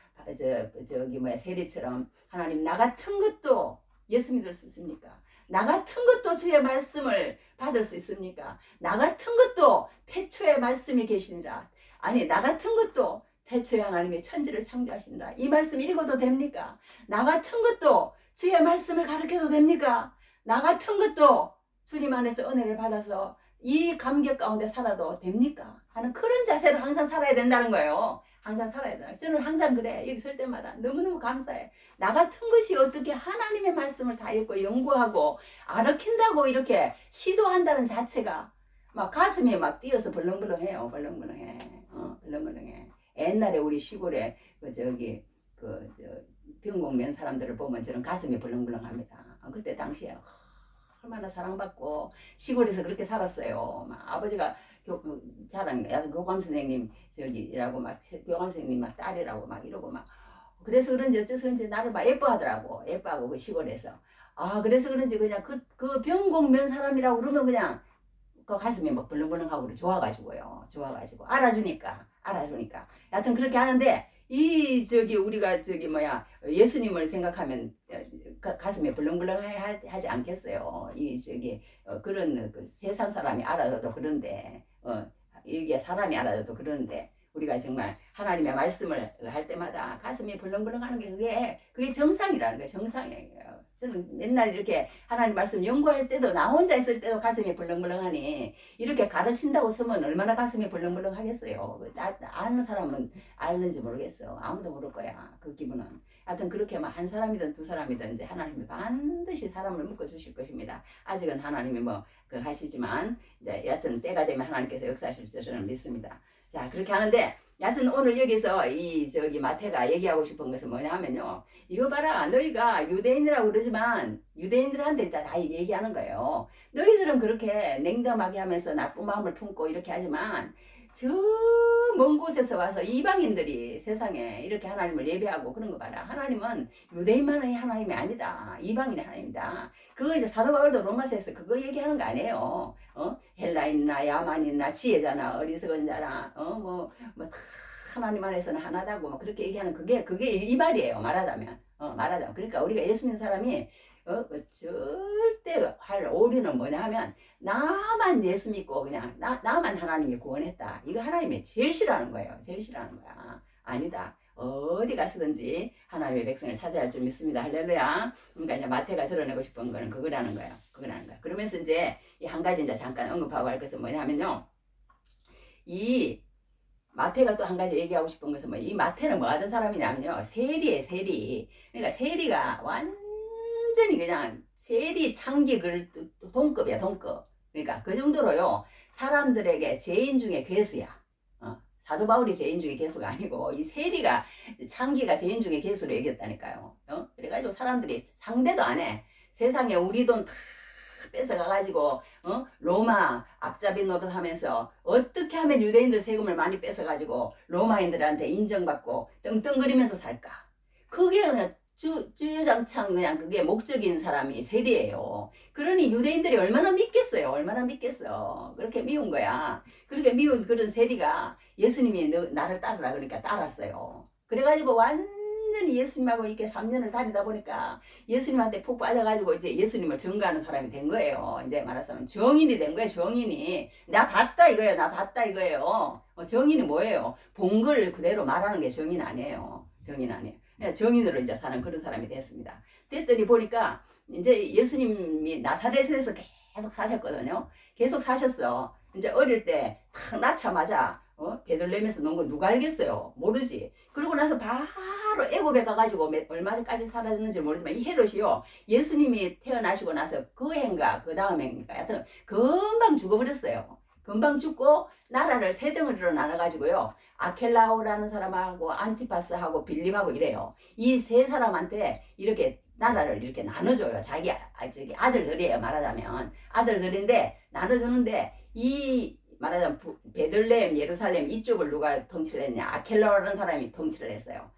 세리처럼 하나님 나 같은 것도 예수 믿을 수 있습니까? 나 같은 것도 주의 말씀을 받을 수 있습니까? 나 같은 것도 태초에 말씀이 계시니라. 아니 나 같은 것도 태초에 하나님의 천지를 창조하시니라. 이 말씀 읽어도 됩니까? 나 같은 것도 주의 말씀을 가르쳐도 됩니까? 나 같은 것도 주님 안에서 은혜를 받아서 이 감격 가운데 살아도 됩니까? 하는 그런 자세로 항상 살아야 된다는 거예요. 항상 살아야 된다. 저는 항상 그래. 여기 설 때마다 너무너무 감사해. 나 같은 것이 어떻게 하나님의 말씀을 다 읽고 연구하고 알아킨다고 이렇게 시도한다는 자체가 막 가슴이 막 뛰어서 벌렁벌렁해요. 벌렁벌렁해. 벌렁벌렁해. 옛날에 우리 시골에 병공면 사람들을 보면 저는 가슴이 벌렁벌렁합니다. 그때 당시에 얼마나 사랑받고 시골에서 그렇게 살았어요. 막 아버지가 교감 선생님 저기라고 막 교감 선생님 막 딸이라고 막 이러고 막 그래서 그런지 어째서 그런지 나를 막 예뻐하더라고. 예뻐하고 그 시골에서. 아 그래서 그런지 그냥 그 병공면 사람이라고 그러면 그냥 그 가슴이 막 벌렁벌렁하고 좋아가지고요. 좋아가지고 알아주니까. 여하튼 그렇게 하는데 이 저기 우리가 저기 뭐야 예수님을 생각하면 가슴이 벌렁벌렁하지 않겠어요. 이 저기 그런 그 세상 사람이 알아도 그런데 이게 사람이 알아도 그러는데 우리가 정말 하나님의 말씀을 할 때마다 가슴이 벌렁벌렁하는 게 그게 정상이라는 거예요. 정상이에요. 저는 맨날 이렇게 하나님 말씀 연구할 때도 나 혼자 있을 때도 가슴이 벌렁벌렁하니 이렇게 가르친다고 서면 얼마나 가슴이 벌렁벌렁하겠어요. 아는 사람은 알는지 모르겠어. 아무도 모를 거야. 그 기분은. 하여튼 그렇게 한 사람이든 두 사람이든 이제 하나님이 반드시 사람을 묶어 주실 것입니다. 아직은 하나님이 그 하시지만 이제 여하튼 때가 되면 하나님께서 역사하실 줄 저는 믿습니다. 자 그렇게 하는데 여하튼 오늘 여기서 이 저기 마태가 얘기하고 싶은 것은 뭐냐 하면요. 이거 봐라 너희가 유대인이라고 그러지만 유대인들한테 다 얘기하는 거예요. 너희들은 그렇게 냉담하게 하면서 나쁜 마음을 품고 이렇게 하지만 저 먼 곳에서 와서 이방인들이 세상에 이렇게 하나님을 예배하고 그런 거 봐라. 하나님은 유대인만의 하나님이 아니다. 이방인의 하나님이다. 그거 이제 사도 바울도 로마서에서 그거 얘기하는 거 아니에요. 헬라인이나 야만이나 지혜자나 어리석은 자나 다 하나님 안에서는 하나다고 그렇게 얘기하는 그게 이 말이에요. 말하자면 그러니까 우리가 예수 믿는 사람이 절대 할 오류는 뭐냐 하면 나만 예수 믿고 그냥 나만 하나님이 구원했다. 이거 하나님이 제일 싫어하는 거예요. 제일 싫어하는 거야. 아니다. 어디 가서든지 하나님의 백성을 찾아야 할 줄 믿습니다. 할렐루야. 그러니까 이제 마태가 드러내고 싶은 거는 그거라는 거예요. 그러면서 이제 이 한 가지 이제 잠깐 언급하고 할 것은 뭐냐 하면요. 이 마태가 또 한 가지 얘기하고 싶은 것은 이 마태는 뭐 하던 사람이냐면요. 세리예요, 세리. 그러니까 세리가 완전히 그냥 세리 창기 동급이야, 동급. 그러니까 그 정도로요. 사람들에게 죄인 중에 괴수야. 사도 바울이 죄인 중에 괴수가 아니고 이 세리가 창기가 죄인 중에 괴수로 얘기했다니까요. 그래가지고 사람들이 상대도 안 해. 세상에 우리 돈 다 뺏어가가지고 로마 앞잡이 노릇하면서 어떻게 하면 유대인들 세금을 많이 뺏어가지고 로마인들한테 인정받고 떵떵거리면서 살까. 그게 그냥 주여장창 그냥 그게 목적인 사람이 세리예요. 그러니 유대인들이 얼마나 믿겠어요. 얼마나 믿겠어. 그렇게 미운 거야. 그렇게 미운 그런 세리가 예수님이 나를 따르라 그러니까 따랐어요. 그래가지고 완전히 예수님하고 이렇게 3년을 다니다 보니까 예수님한테 푹 빠져가지고 이제 예수님을 증거하는 사람이 된 거예요. 이제 말하자면 정인이 된 거예요. 정인이. 나 봤다 이거예요. 정인이 뭐예요? 본 걸 그대로 말하는 게 정인 아니에요. 정인 아니에요. 정인으로 이제 사는 그런 사람이 됐습니다. 됐더니 보니까 이제 예수님이 나사렛에서 계속 사셨거든요. 계속 사셨어. 이제 어릴 때 탁 낳자마자 베들레헴에서 논 거 누가 알겠어요? 모르지. 그러고 나서 바로 애굽에 가가지고 얼마까지 살았는지 모르지만 이 헤롯이요. 예수님이 태어나시고 나서 그 해인가 그 다음 해인가 하여튼 금방 죽어버렸어요. 금방 죽고 나라를 세 덩어리로 나눠가지고요. 아켈라오라는 사람하고 안티파스하고 빌립하고 이래요. 이 세 사람한테 이렇게 나라를 이렇게 나눠줘요. 자기 아들들이에요. 말하자면 아들들인데 나눠주는데 이 말하자면 베들레헴, 예루살렘 이쪽을 누가 통치를 했냐? 아켈라오라는 사람이 통치를 했어요.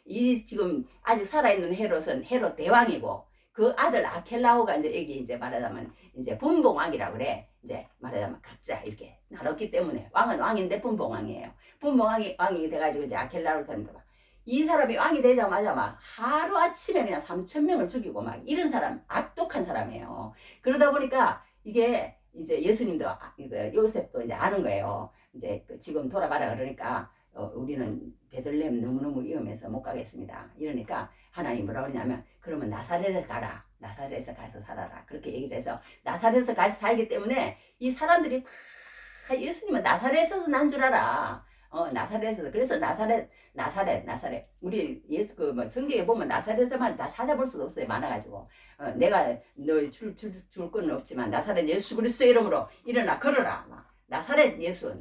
이 지금 아직 살아있는 헤롯은 헤롯 대왕이고 그 아들 아켈라오가 이제 여기 이제 말하자면 이제 분봉왕이라고 그래. 이제 말하자면 각자 이렇게 나눴기 때문에 왕은 왕인데 분봉왕이에요. 분봉왕이 돼가지고 이제 아켈라오 사람들 이 사람이 왕이 되자마자 막 하루 아침에 그냥 3,000명을 죽이고 막 이런 사람 악독한 사람이에요. 그러다 보니까 이게 이제 예수님도 요셉도 이제 아는 거예요. 이제 지금 돌아가라 그러니까 우리는 베들레헴 너무너무 위험해서 못 가겠습니다. 이러니까 하나님 뭐라 그러냐면 그러면 나사렛에 가라. 나사렛에 가서 살아라. 그렇게 얘기를 해서 나사렛에서 가서 살기 때문에 이 사람들이 다 예수님은 나사렛에서 난 줄 알아. 나사렛에서. 그래서 나사렛. 우리 예수 성경에 보면 나사렛에만 다 찾아볼 수도 없어요. 많아가지고. 내가 너 줄 건 없지만 나사렛 예수 그리스도의 이름으로 일어나 걸어라. 막. 나사렛 예수.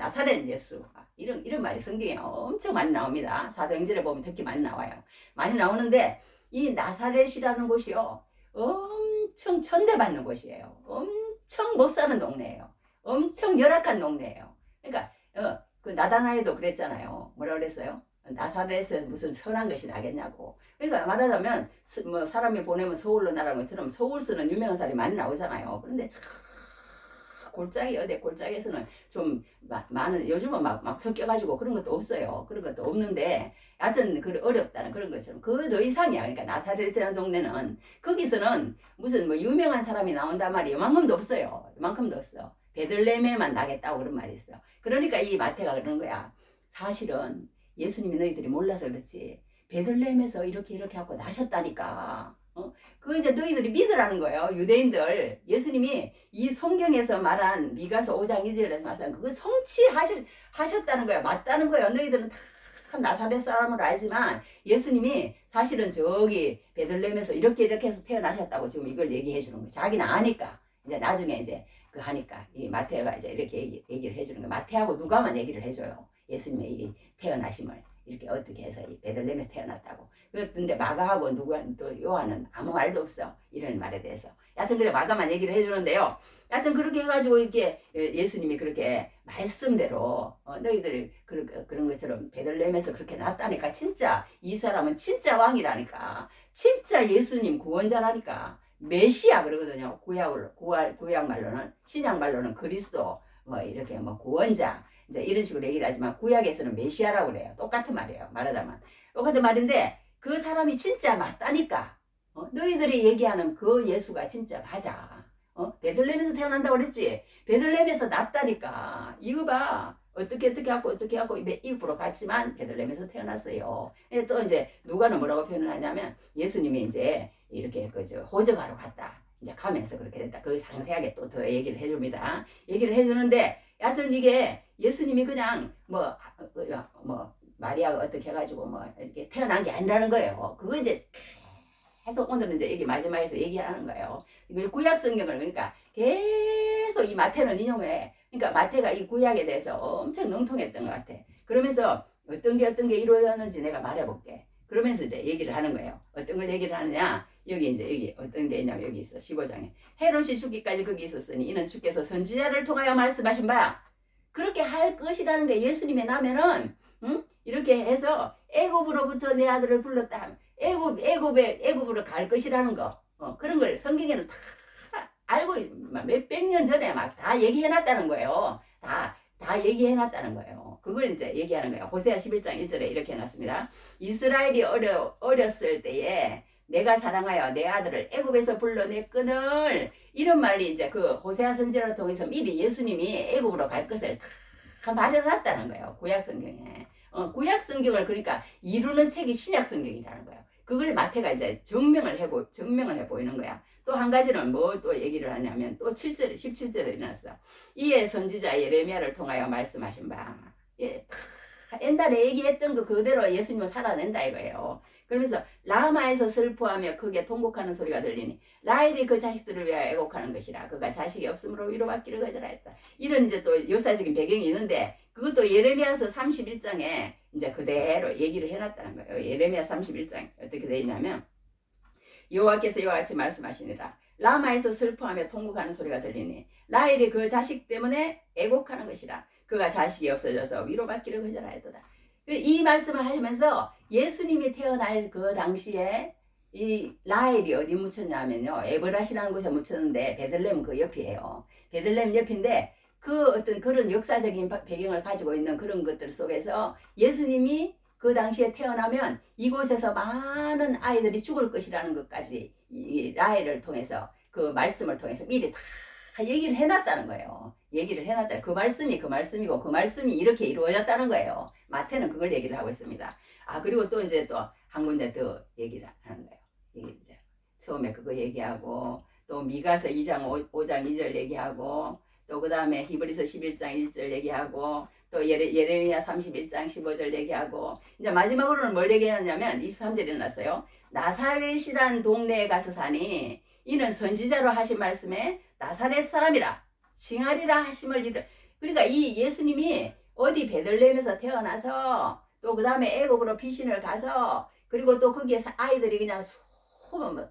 이런 말이 성경에 엄청 많이 나옵니다. 사도행전에 보면 특히 많이 나와요. 많이 나오는데 이 나사렛이라는 곳이요, 엄청 천대받는 곳이에요. 엄청 못 사는 동네예요. 엄청 열악한 동네예요. 그러니까 그 나다나엘도 그랬잖아요. 뭐라 그랬어요? 나사렛에 무슨 선한 것이 나겠냐고. 그러니까 말하자면 뭐 사람이 보내면 서울로 나라는 것처럼 서울 쓰는 유명한 사람이 많이 나오잖아요. 그런데 참 골짜기 어디 골짜기에서는 좀 많은, 요즘은 막 섞여가지고 그런 것도 없어요. 그런 것도 없는데 하여튼 그 어렵다는 그런 것처럼 그 더 이상이야. 그러니까 나사렛이라는 동네는 거기서는 무슨 뭐 유명한 사람이 나온단 말이 이만큼도 없어요. 이만큼도 없어. 베들레헴에만 나겠다고 그런 말이 있어. 그러니까 이 마태가 그러는 거야. 사실은 예수님이 너희들이 몰라서 그렇지 베들레헴에서 이렇게 하고 나셨다니까. 그거 이제 너희들이 믿으라는 거예요. 유대인들. 예수님이 이 성경에서 말한 미가서 5장 2절에서 말한 그걸 성취하셨다는 거예요. 맞다는 거예요. 너희들은 다 나사렛 사람으로 알지만 예수님이 사실은 저기 베들레헴에서 이렇게 해서 태어나셨다고 지금 이걸 얘기해 주는 거예요. 자기는 아니까. 이제 나중에 이제 그 하니까 이 마태가 이제 이렇게 얘기를 해주는 거예요. 마태하고 누가만 얘기를 해줘요. 예수님의 이 태어나심을. 이렇게 어떻게 해서 이 베들레헴에서 태어났다고. 그랬는데 마가하고 누가 또 요한은 아무 말도 없어. 이런 말에 대해서. 여하튼 그래 마가만 얘기를 해주는데요. 여하튼 그렇게 해가지고 이렇게 예수님이 그렇게 말씀대로 너희들 그런 것처럼 베들레헴에서 그렇게 났다니까. 진짜 이 사람은 진짜 왕이라니까. 진짜 예수님 구원자라니까. 메시아 그러거든요. 구약 말로는, 신약 말로는 그리스도 뭐 이렇게 뭐 구원자 이제 이런 식으로 얘기를 하지만 구약에서는 메시아라고 그래요. 똑같은 말이에요. 말하자면 똑같은 말인데 그 사람이 진짜 맞다니까. 너희들이 얘기하는 그 예수가 진짜 맞아. 베들레헴에서 태어난다고 그랬지. 베들레헴에서 났다니까. 이거 봐. 어떻게 하고 입으로 갔지만 베들레헴에서 태어났어요. 또 이제 누가는 뭐라고 표현을 하냐면 예수님이 이제 이렇게 그저 호적하러 갔다. 이제 가면서 그렇게 됐다. 그 상세하게 또 더 얘기를 해줍니다. 얘기를 해주는데 여하튼 이게 예수님이 그냥 뭐 마리아가 어떻게 해가지고 뭐 이렇게 태어난 게 아니라는 거예요. 그거 이제 계속 오늘은 이제 여기 마지막에서 얘기하는 거예요. 구약 성경을 그러니까 계속 이 마태는 인용을 해. 그러니까 마태가 이 구약에 대해서 엄청 능통했던 것 같아. 그러면서 어떤 게 이루어졌는지 내가 말해볼게. 그러면서 이제 얘기를 하는 거예요. 어떤 걸 얘기를 하느냐? 여기 어떤 게 있냐면 여기 있어. 15장에. 헤롯이 죽기까지 거기 있었으니 이는 주께서 선지자를 통하여 말씀하신 바야. 그렇게 할 것이라는 게 예수님의 나면은 이렇게 해서 애굽으로부터 내 아들을 불렀다. 애굽으로 갈 것이라는 거. 그런 걸 성경에는 다 알고 몇백 년 전에 막 다 얘기해놨다는 거예요. 다 얘기해놨다는 거예요. 그걸 이제 얘기하는 거예요. 호세아 11장 1절에 이렇게 해놨습니다. 이스라엘이 어렸을 때에 내가 사랑하여 내 아들을 애굽에서 불러냈거늘. 이런 말이 이제 그 호세아 선지자를 통해서 미리 예수님이 애굽으로 갈 것을 다 말해놨다는 거예요. 구약 성경에. 구약 성경을 그러니까 이루는 책이 신약 성경이라는 거예요. 그걸 마태가 이제 증명을 해 보이는 거야. 또 한 가지는 뭐 또 얘기를 하냐면 또 17절에 일어났어. 이에 선지자 예레미야를 통하여 말씀하신 바. 예, 옛날에 얘기했던 거 그대로 예수님은 살아낸다 이거예요. 그러면서 라마에서 슬퍼하며 크게 통곡하는 소리가 들리니 라헬이 그 자식들을 위하여 애곡하는 것이라. 그가 자식이 없으므로 위로받기를 거절하 했다. 이런 이제 또 역사적인 배경이 있는데 그것도 예레미야서 31장에 이제 그대로 얘기를 해놨다는 거예요. 예레미야 31장 어떻게 되어 있냐면 여호와께서 이와 같이 말씀하시니라. 라마에서 슬퍼하며 통곡하는 소리가 들리니 라헬이 그 자식 때문에 애곡하는 것이라. 그가 자식이 없어져서 위로받기를 거절하였도다. 이 말씀을 하시면서 예수님이 태어날 그 당시에 이 라헬이 어디 묻혔냐면요. 에브라시라는 곳에 묻혔는데 베들레헴 그 옆이에요. 베들레헴 옆인데 그 어떤 그런 역사적인 배경을 가지고 있는 그런 것들 속에서 예수님이 그 당시에 태어나면 이곳에서 많은 아이들이 죽을 것이라는 것까지 이 라헬을 통해서 그 말씀을 통해서 미리 다 얘기를 해놨다는 거예요. 얘기를 해놨다. 그 말씀이고 그 말씀이 이렇게 이루어졌다는 거예요. 마태는 그걸 얘기를 하고 있습니다. 그리고 또 이제 또 한 군데 더 얘기를 하는 거예요. 이제 처음에 그거 얘기하고 또 미가서 2장 5장 2절 얘기하고 또 그 다음에 히브리서 11장 1절 얘기하고 또 예레미야 31장 15절 얘기하고 이제 마지막으로는 뭘 얘기하냐면 23절에 일어났어요. 나사렛이란 동네에 가서 사니 이는 선지자로 하신 말씀에 나사렛 사람이라 칭하리라 하심을 이르. 그러니까 이 예수님이 어디 베들레헴에서 태어나서 또 그 다음에 애굽으로 피신을 가서 그리고 또 거기에 아이들이 그냥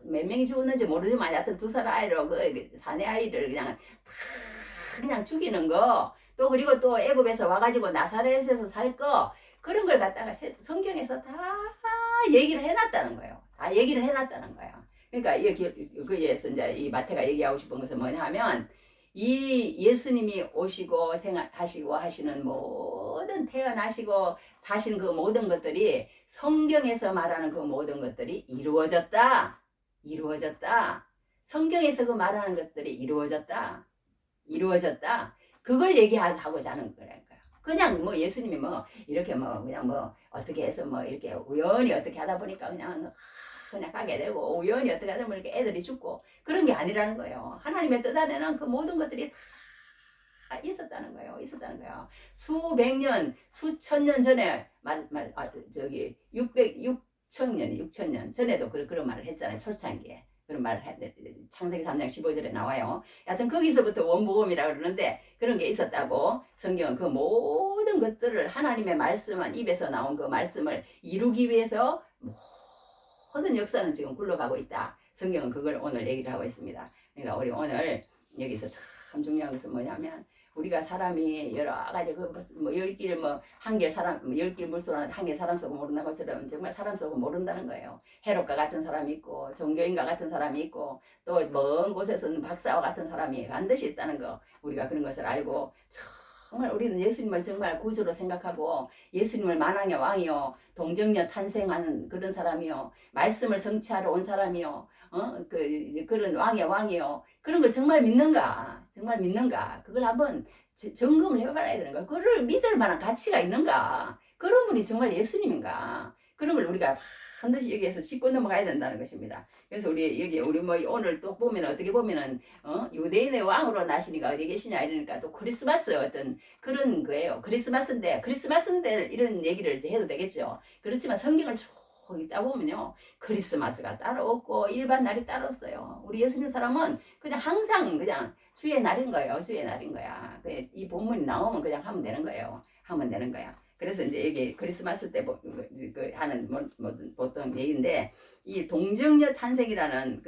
몇 명이 죽었는지 모르지만 하여튼 두 살 아이로 그 사내 아이를 그냥 다 그냥 죽이는 거, 또 그리고 또 애굽에서 와가지고 나사렛에서 살 거, 그런 걸 갖다가 성경에서 다 얘기를 해놨다는 거예요. 다 얘기를 해놨다는 거예요. 그러니까 여기에서 이제 이 마태가 얘기하고 싶은 것은 뭐냐 하면, 이 예수님이 오시고 생하시고 하시는 모든 태어나시고 사신 그 모든 것들이 성경에서 말하는 그 모든 것들이 이루어졌다. 이루어졌다. 성경에서 그 말하는 것들이 이루어졌다. 이루어졌다. 그걸 얘기하고자 하는 거라니까요. 그냥 뭐 예수님이 뭐 이렇게 뭐 그냥 뭐 어떻게 해서 뭐 이렇게 우연히 어떻게 하다 보니까 그냥 가게 되고, 우연히 어떻게 하다 보니까 애들이 죽고, 그런 게 아니라는 거예요. 하나님의 뜻 안에는 그 모든 것들이 다 있었다는 거예요. 있었다는 거예요. 수백 년, 수천 년 전에 저기 6천 년 전에도 그런 말을 했잖아요. 초창기에 그런 말을 창세기 3장 15절에 나와요. 여하튼 거기서부터 원복음이라고 그러는데, 그런 게 있었다고. 성경은 그 모든 것들을 하나님의 말씀한 입에서 나온 그 말씀을 이루기 위해서 모든 역사는 지금 굴러가고 있다. 성경은 그걸 오늘 얘기를 하고 있습니다. 그러니까 우리 오늘 여기서 참 중요한 것은 뭐냐면, 우리가 사람이 여러 가지 뭐 열길 뭐 한길 사람 열길 물속 한길 사람 쏘고 모른다고 것처럼 정말 사람 쏘고 모른다는 거예요. 헤롯과 같은 사람이 있고 종교인과 같은 사람이 있고 또 먼 곳에서는 박사와 같은 사람이 반드시 있다는 거, 우리가 그런 것을 알고 정말 우리는 예수님을 정말 구주로 생각하고 예수님을 만왕의 왕이요 동정녀 탄생하는 그런 사람이요 말씀을 성취하러 온 사람이요 그런 왕의 왕이요 그런 걸 정말 믿는가? 정말 믿는가? 그걸 한번 점검을 해봐야 되는 거야. 그걸 믿을 만한 가치가 있는가? 그런 분이 정말 예수님인가? 그런 걸 우리가 반드시 여기에서 짚고 넘어가야 된다는 것입니다. 그래서 우리 뭐 오늘 또 보면 어떻게 보면은 유대인의 왕으로 나시니까 어디 계시냐 이러니까 또 크리스마스 어떤 그런 거예요. 크리스마스인데 이런 얘기를 이제 해도 되겠죠. 그렇지만 성경을 쭉 있다 보면요, 크리스마스가 따로 없고 일반 날이 따로 없어요. 우리 예수 믿는 사람은 그냥 항상 그냥 주의 날인 거예요. 주의 날인 거야. 이 본문이 나오면 그냥 하면 되는 거예요. 하면 되는 거야. 그래서 이제 이게 크리스마스 때 하는 보통 얘기인데, 이 동정녀 탄생이라는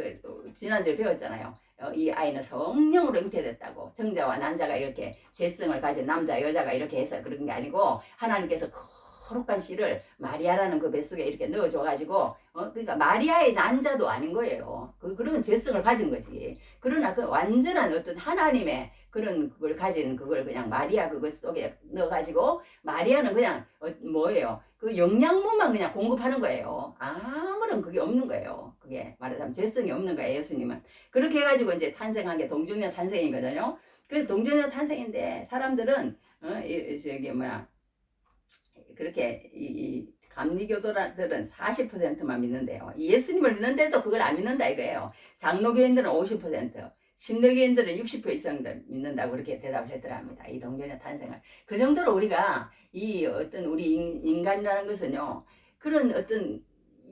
지난주에 배웠잖아요. 이 아이는 성령으로 잉태됐다고. 정자와 난자가 이렇게 죄성을 가진 남자 여자가 이렇게 해서 그런 게 아니고, 하나님께서 거룩한 씨를 마리아라는 그 뱃속에 이렇게 넣어줘가지고, 그러니까 마리아의 난자도 아닌 거예요. 그러면 죄성을 가진 거지. 그러나 그 완전한 어떤 하나님의 그걸 가진 그걸 그냥 마리아 그것 속에 넣어가지고, 마리아는 그냥 뭐예요? 그 영양분만 그냥 공급하는 거예요. 아무런 그게 없는 거예요. 그게 말하자면 죄성이 없는 거예요. 예수님은. 그렇게 해가지고 이제 탄생한 게 동정녀 탄생이거든요. 그래서 동정녀 탄생인데 사람들은 그렇게 이 감리교도들은 40%만 믿는데요. 예수님을 믿는데도 그걸 안 믿는다 이거예요. 장로교인들은 50%, 신도교인들은 60% 이상 믿는다고 그렇게 대답을 했더랍니다. 이 동정녀 탄생을. 그 정도로 우리가 이 어떤 우리 인간이라는 것은요, 그런 어떤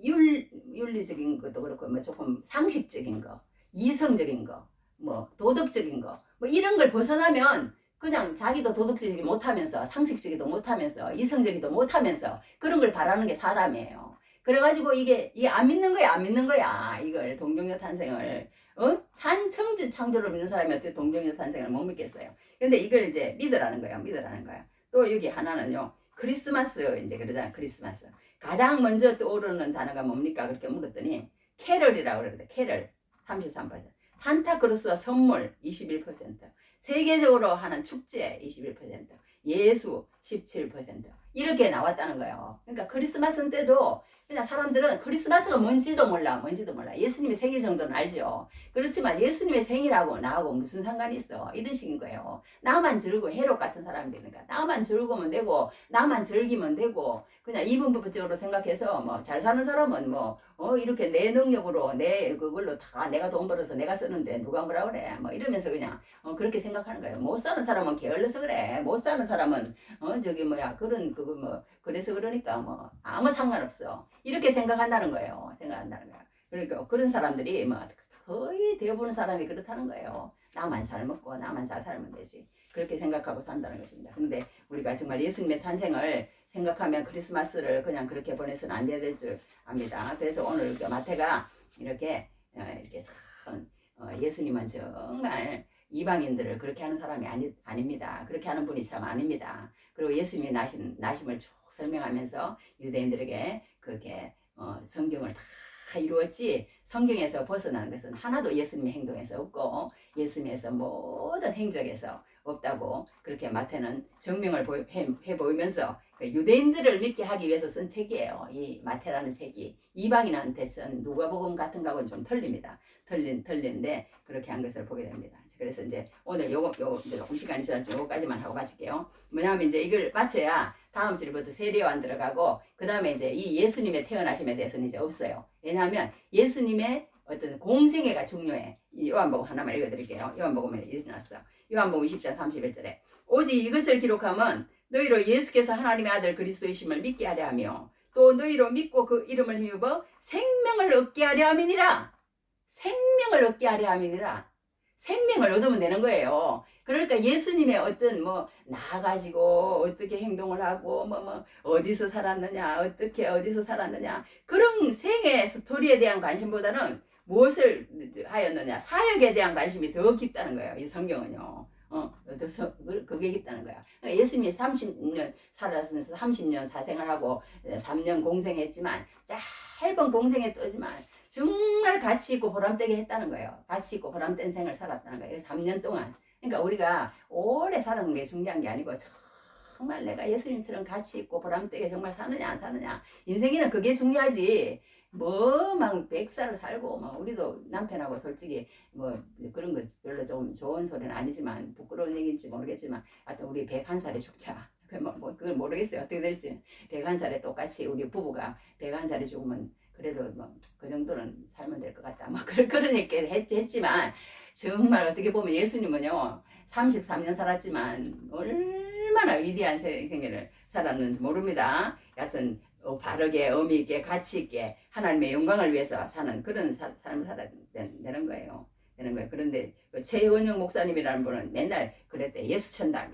윤리적인 것도 그렇고 뭐 조금 상식적인 거, 이성적인 거, 뭐 도덕적인 거, 뭐 이런 걸 벗어나면 그냥 자기도 도덕적이지 못하면서 상식적이도 못하면서 이성적이도 못하면서 그런 걸 바라는 게 사람이에요. 그래가지고 이게 안 믿는 거야, 안 믿는 거야. 이걸 동정녀 탄생을 찬청주 창조를 믿는 사람이 어떻게 동정녀 탄생을 못 믿겠어요. 근데 이걸 이제 믿으라는 거야, 믿으라는 거야. 또 여기 하나는요, 크리스마스 이제 그러잖아. 크리스마스 가장 먼저 떠오르는 단어가 뭡니까? 그렇게 물었더니 캐럴이라고 그러거든. 캐럴 33%, 산타크로스와 선물 21%, 세계적으로 하는 축제 21%, 예수 17%, 이렇게 나왔다는 거예요. 그러니까 크리스마스 때도 그냥 사람들은 크리스마스가 뭔지도 몰라. 예수님의 생일 정도는 알죠. 그렇지만 예수님의 생일하고 나하고 무슨 상관이 있어. 이런 식인 거예요. 나만 즐기고, 헤롯 같은 사람들이니까 나만 즐기면 되고, 나만 즐기면 되고, 그냥 이분법적으로 생각해서 뭐 잘 사는 사람은 이렇게 내 능력으로 내 그걸로 다 내가 돈 벌어서 내가 쓰는데 누가 뭐라 그래. 뭐 이러면서 그냥 그렇게 생각하는 거예요. 못 사는 사람은 게을러서 그래. 못 사는 사람은 그래서 그러니까 아무 상관없어. 이렇게 생각한다는 거예요. 그러니까 그런 사람들이 거의 대부분 사람이 그렇다는 거예요. 나만 잘 먹고 나만 잘 살면 되지. 그렇게 생각하고 산다는 것입니다. 그런데 우리가 정말 예수님의 탄생을 생각하면 크리스마스를 그냥 그렇게 보내서는 안 될 줄 압니다. 그래서 오늘 그 마태가 이렇게 이렇게 참 예수님은 정말 이방인들을 그렇게 하는 사람이 아닙니다. 그렇게 하는 분이 참 아닙니다. 그리고 예수님이 나심을 쭉 설명하면서 유대인들에게 그렇게 성경을 다 이루었지, 성경에서 벗어나는 것은 하나도 예수님의 행동에서 없고 예수님에서 모든 행적에서 없다고 그렇게 마태는 증명을 해 보이면서 그 유대인들을 믿게 하기 위해서 쓴 책이에요. 이 마태라는 책이 이방인한테 쓴 누가복음 같은 거하고는 좀 틀립니다. 틀린데 그렇게 한 것을 보게 됩니다. 그래서 이제 오늘 요거 이제 조금 시간이 지나서 요거까지만 하고 마칠게요. 뭐냐면 이제 이걸 마쳐야 다음 주부터 세례요한 들어가고 그 다음에 이제 이 예수님의 태어나심에 대해서는 이제 없어요. 왜냐하면 예수님의 어떤 공생애가 중요해. 이 요한복음 하나만 읽어드릴게요. 요한복음에 일어났어. 요한복음 20장 31절에 오직 이것을 기록하면 너희로 예수께서 하나님의 아들 그리스도이심을 믿게 하려 하며 또 너희로 믿고 그 이름을 힘입어 생명을 얻게 하려 함이니라. 생명을 얻게 하려 함이니라. 생명을 얻으면 되는 거예요. 그러니까 예수님의 어떤 뭐 나가지고 어떻게 행동을 하고 뭐 어디서 살았느냐 어디서 살았느냐 그런 생애 스토리에 대한 관심보다는 무엇을 하였느냐 사역에 대한 관심이 더 깊다는 거예요. 이 성경은요. 그게 깊다는 거야. 그러니까 예수님이 30년 살아서 30년 사생을 하고 3년 공생했지만 짧은 공생에 떠지만 정말 가치 있고 보람되게 했다는 거예요. 가치 있고 보람된 생을 살았다는 거예요. 3년 동안. 그러니까 우리가 오래 사는 게 중요한 게 아니고 정말 내가 예수님처럼 가치 있고 보람되게 정말 사느냐 안 사느냐. 인생에는 그게 중요하지. 뭐 막 100살을 살고 막 우리도 남편하고 솔직히 뭐 그런 거 별로 좀 좋은 소리는 아니지만 부끄러운 얘기인지 모르겠지만 하여튼 우리 101살에 죽자. 그걸 모르겠어요. 어떻게 될지. 101살에 똑같이 우리 부부가 101살에 죽으면 그래도 뭐 그 정도는 살면 될 것 같다. 뭐 그런 얘기 했지만 정말 어떻게 보면 예수님은요 33년 살았지만 얼마나 위대한 생애를 살았는지 모릅니다. 여하튼 바르게 의미 있게 가치 있게 하나님의 영광을 위해서 사는 그런 삶을 살아야 되는 거예요. 그런데 최원영 목사님이라는 분은 맨날 그랬대. 예수 천당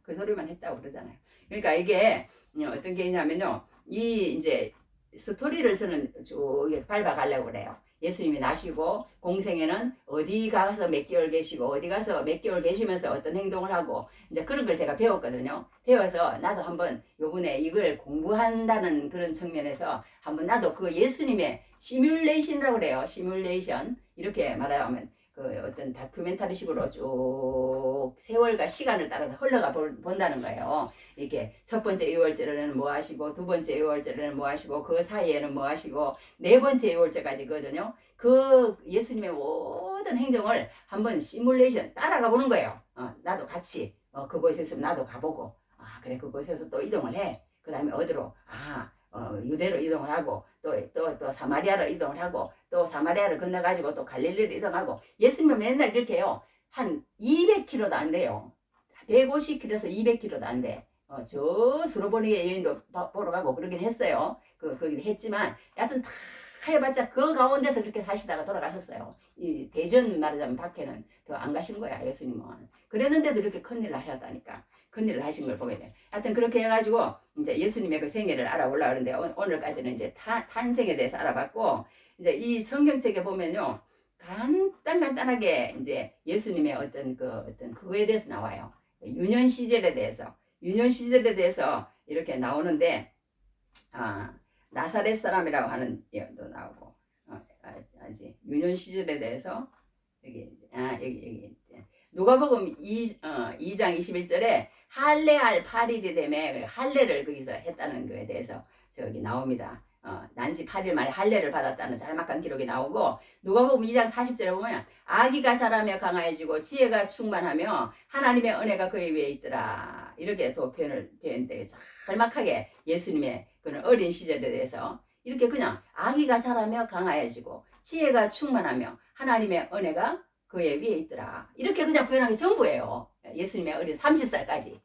그 소리만 했다고 그러잖아요. 그러니까 이게 어떤 게 있냐면요. 이 이제 스토리를 저는 쭉 밟아가려고 그래요. 예수님이 나시고 공생에는 어디 가서 몇 개월 계시고 어디 가서 몇 개월 계시면서 어떤 행동을 하고 이제 그런 걸 제가 배웠거든요. 배워서 나도 한번 요번에 이걸 공부한다는 그런 측면에서 한번 나도 그 예수님의 시뮬레이션이라고 그래요. 시뮬레이션 이렇게 말하면 그 어떤 다큐멘터리식으로 쭉 세월과 시간을 따라서 흘러가 본다는 거예요. 이렇게 첫 번째 유월절에는 뭐 하시고 두 번째 유월절에는 뭐 하시고 그 사이에는 뭐 하시고 네 번째 유월절까지거든요. 그 예수님의 모든 행정을 한번 시뮬레이션 따라가 보는 거예요. 나도 같이 그곳에 있으면 나도 가보고 그래 그곳에서 또 이동을 해. 그 다음에 어디로 유대로 이동을 하고 또 사마리아로 이동을 하고 또 사마리아를 건너가지고 또 갈릴리로 이동하고 예수님은 맨날 이렇게요. 한 200km도 안 돼요. 150km에서 200km도 안 돼. 저 수로보니의 여인도 보러 가고 그러긴 했어요. 거기도 했지만 여하튼 다 해봤자 그 가운데서 그렇게 사시다가 돌아가셨어요. 이 대전 말하자면 밖에는 더 안 가신 거야 예수님은. 그랬는데도 이렇게 큰일을 하셨다니까. 큰일을 하신 걸 보게 돼. 하여튼 그렇게 해가지고 이제 예수님의 그 생애를 알아보려고 하는데 오늘까지는 이제 탄생에 대해서 알아봤고 이제 이 성경책에 보면요 간단하게 이제 예수님의 어떤 그거에 대해서 나와요. 유년 시절에 대해서 이렇게 나오는데 나사렛 사람이라고 하는 예도 나오고 유년 시절에 대해서 여기 누가복음 2장 21절에 할례할 8일이 되매 할례를 거기서 했다는 거에 대해서 저기 나옵니다. 난지 8일 만에 할례를 받았다는 짤막한 기록이 나오고 누가복음 2장 40절에 보면 아기가 자라며 강화해지고 지혜가 충만하며 하나님의 은혜가 그의 위에 있더라. 이렇게 또 표현되게 짤막하게 예수님의 그런 어린 시절에 대해서 이렇게 그냥 아기가 자라며 강화해지고 지혜가 충만하며 하나님의 은혜가 그의 위에 있더라. 이렇게 그냥 표현한 게 전부예요. 예수님의 어린 30살까지.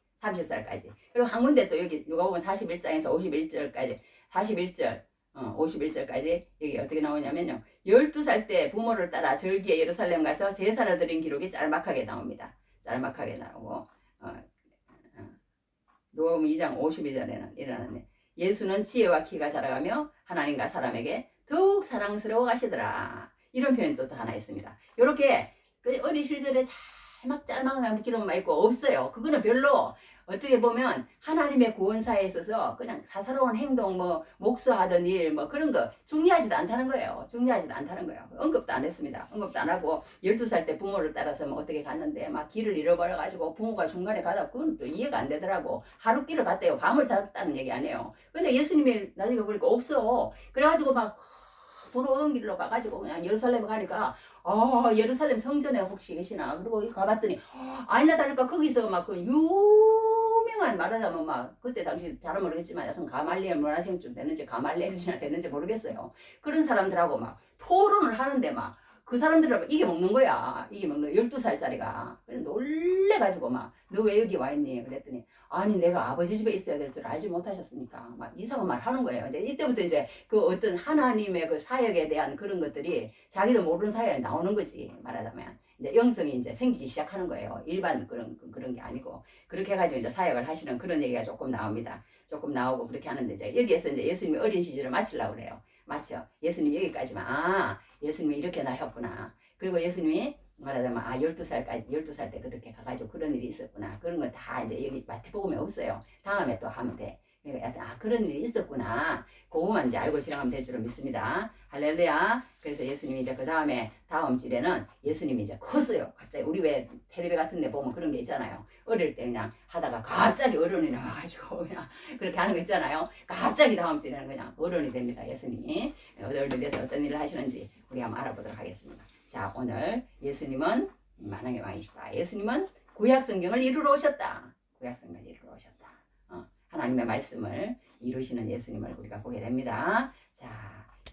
그리고 한 군데 또 여기 누가복음 41장에서 51절까지 41절 51절까지 여기 어떻게 나오냐면요. 12살 때 부모를 따라 절기에 예루살렘 가서 제사를 드린 기록이 짤막하게 나옵니다. 짤막하게 나오고 누가복음 2장 52절에는 일어나네. 예수는 지혜와 키가 자라가며 하나님과 사람에게 더욱 사랑스러워 가시더라. 이런 표현도 또 하나 있습니다. 이렇게 어린 시절에 잘 막 짤막한 기록만 있고 없어요. 그거는 별로 어떻게 보면 하나님의 구원사에 있어서 그냥 사사로운 행동, 뭐 목수하던 일, 뭐 그런 거 중요하지도 않다는 거예요. 중요하지도 않다는 거예요. 언급도 안 했습니다. 언급도 안 하고 12살 때 부모를 따라서 뭐 어떻게 갔는데 막 길을 잃어버려가지고 부모가 중간에 가다 그건 또 이해가 안 되더라고. 하룻길을 갔대요. 밤을 잤다는 얘기 아니에요. 근데 예수님이 나중에 보니까 없어. 그래가지고 막 돌아오는 길로 가가지고 그냥 예루살렘에 가니까 예루살렘 성전에 혹시 계시나? 그리고 가봤더니 아니나 다를까 거기서 막 그 유명한 말하자면 막 그때 당시 잘은 모르겠지만 여튼 가말리엘 문화생쯤 됐는지 가말리엘이나 됐는지 모르겠어요. 그런 사람들하고 막 토론을 하는데 막 그 사람들을 이게 먹는 거야. 이게 먹는 12살짜리가. 그래 놀래가지고 막 너 왜 여기 와 있니? 그랬더니 아니 내가 아버지 집에 있어야 될 줄 알지 못하셨습니까? 막 이상한 말 하는 거예요. 이제 이때부터 이제 그 어떤 하나님의 그 사역에 대한 그런 것들이 자기도 모르는 사역에 나오는 거지 말하자면 이제 영성이 이제 생기기 시작하는 거예요. 일반 그런 게 아니고 그렇게 해가지고 이제 사역을 하시는 그런 얘기가 조금 나옵니다. 조금 나오고 그렇게 하는데 이제 여기에서 이제 예수님이 어린 시절을 마치려고 그래요. 마쳐. 예수님 여기까지만 예수님이 이렇게 나셨구나. 그리고 예수님이 말하자면 12살 때 그렇게 가가지고 그런 일이 있었구나. 그런 거 다 이제 여기 마태복음에 없어요. 다음에 또 하면 돼. 그러니까 그런 일이 있었구나. 그거만 이제 알고 지나가면 될 줄로 믿습니다. 할렐루야. 그래서 예수님이 이제 그 다음에 다음 질에는 예수님이 이제 컸어요. 갑자기 우리 왜 텔레비 같은 데 보면 그런 게 있잖아요. 어릴 때 그냥 하다가 갑자기 어른이 나와가지고 그냥 그렇게 하는 거 있잖아요. 갑자기 다음 질에는 그냥 어른이 됩니다. 예수님이. 어른이 돼서 어떤 일을 하시는지 우리 한번 알아보도록 하겠습니다. 자, 오늘 예수님은 만왕의 왕이시다. 예수님은 구약 성경을 이루러 오셨다. 구약 성경을 이루러 오셨다. 하나님의 말씀을 이루시는 예수님을 우리가 보게 됩니다. 자,